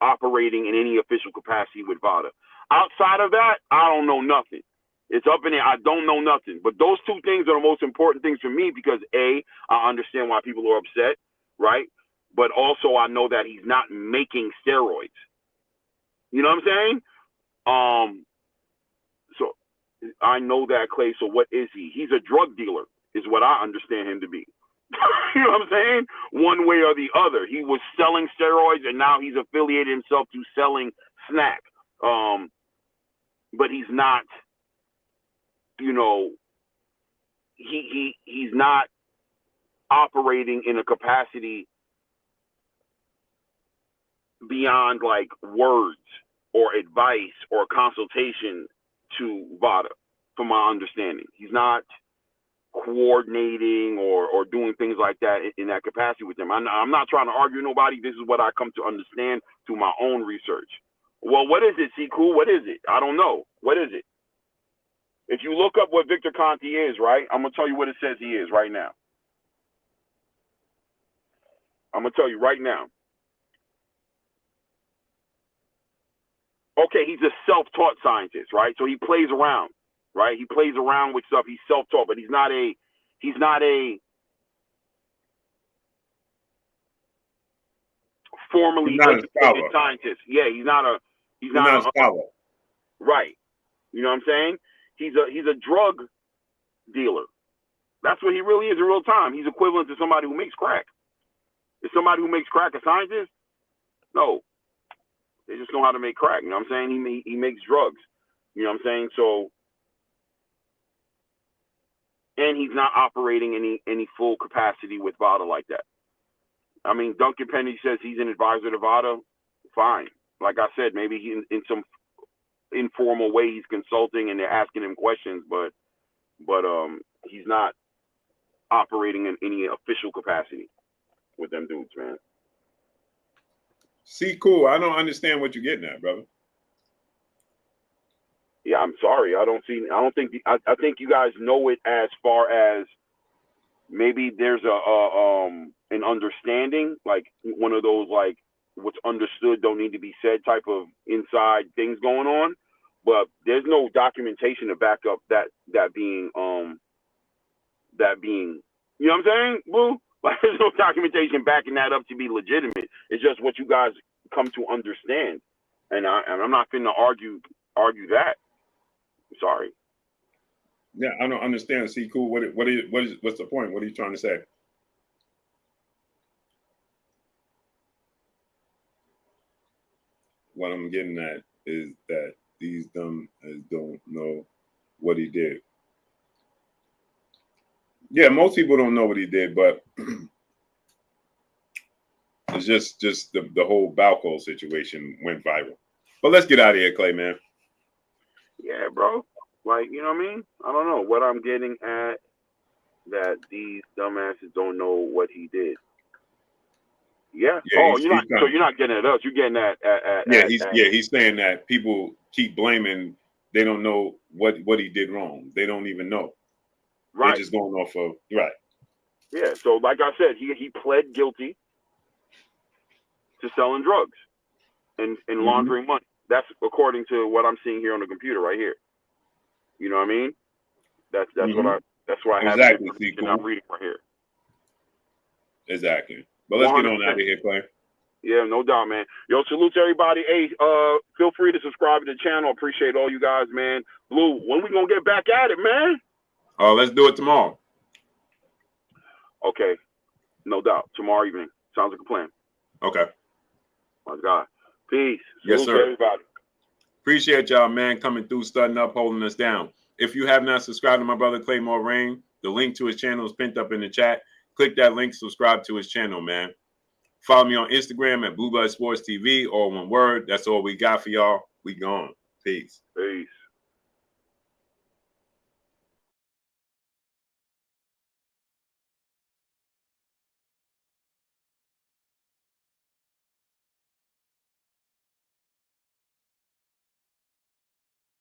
operating in any official capacity with VADA. Outside of that, I don't know nothing. It's up in there. I don't know nothing. But those two things are the most important things for me because, A, I understand why people are upset, right? But also I know that he's not making steroids. You know what I'm saying? So I know that, Clay. So what is he? He's a drug dealer is what I understand him to be. You know what I'm saying? One way or the other. He was selling steroids and now he's affiliated himself to selling snack. But he's not, you know, he's not operating in a capacity beyond like words or advice or consultation to VADA, from my understanding. He's not coordinating or doing things like that in that capacity with them. I'm not trying to argue nobody. This is what I come to understand through my own research. Well, what is it, C-Cool? What is it? I don't know. What is it? If you look up what Victor Conte is, right, I'm going to tell you what it says he is right now. I'm going to tell you right now. Okay, he's a self-taught scientist, right? So he plays around, right? He plays around with stuff. He's self-taught, but he's not a formally educated scientist. Yeah, he's not a scholar. Right. You know what I'm saying? He's a drug dealer. That's what he really is in real time. He's equivalent to somebody who makes crack. Is somebody who makes crack a scientist? No. They just know how to make crack. You know what I'm saying? He makes drugs. You know what I'm saying? So, and he's not operating any full capacity with VADA like that. I mean, Duncan Penny says he's an advisor to VADA. Fine. Like I said, maybe he in some informal way he's consulting and they're asking him questions, but he's not operating in any official capacity with them dudes, man. See, cool. I don't understand what you're getting at, brother. Yeah, I'm sorry. I think you guys know it as far as maybe there's an understanding, like one of those like what's understood don't need to be said type of inside things going on, but there's no documentation to back up that being you know what I'm saying, Boo? Like there's no documentation backing that up to be legitimate. It's just what you guys come to understand, and I'm not finna argue that. I'm sorry. Yeah, I don't understand. See, cool. What's the point? What are you trying to say? What I'm getting at is that these dumb don't know what he did. Yeah, most people don't know what he did, but it's just the whole Balco situation went viral. But let's get out of here, Clay, man. Yeah, bro. Like, you know what I mean? I don't know what I'm getting at that these dumbasses don't know what he did. Yeah. You're not getting at us. You're getting at he's saying that people keep blaming. They don't know what he did wrong. They don't even know. Right. They're just going off of right. Yeah. So, like I said, he pled guilty to selling drugs and laundering money. That's according to what I'm seeing here on the computer right here. You know what I mean? That's what I have exactly. Cool. I'm reading right here. Exactly. But let's 100%. Get on out of here, Clay. Yeah, no doubt, man. Yo, salute to everybody. Hey, feel free to subscribe to the channel. Appreciate all you guys, man. Blue, when we gonna get back at it, man? Let's do it tomorrow. Okay, no doubt. Tomorrow evening. Sounds like a plan. Okay. My God. Peace. Yes, salute sir. to everybody. Appreciate y'all, man, coming through, studying up, holding us down. If you have not subscribed to my brother Claymore Rain, the link to his channel is pinned up in the chat. Click that link, subscribe to his channel, man. Follow me on Instagram at Blue Blood Sports TV, all one word. That's all we got for y'all. We gone. Peace. Peace.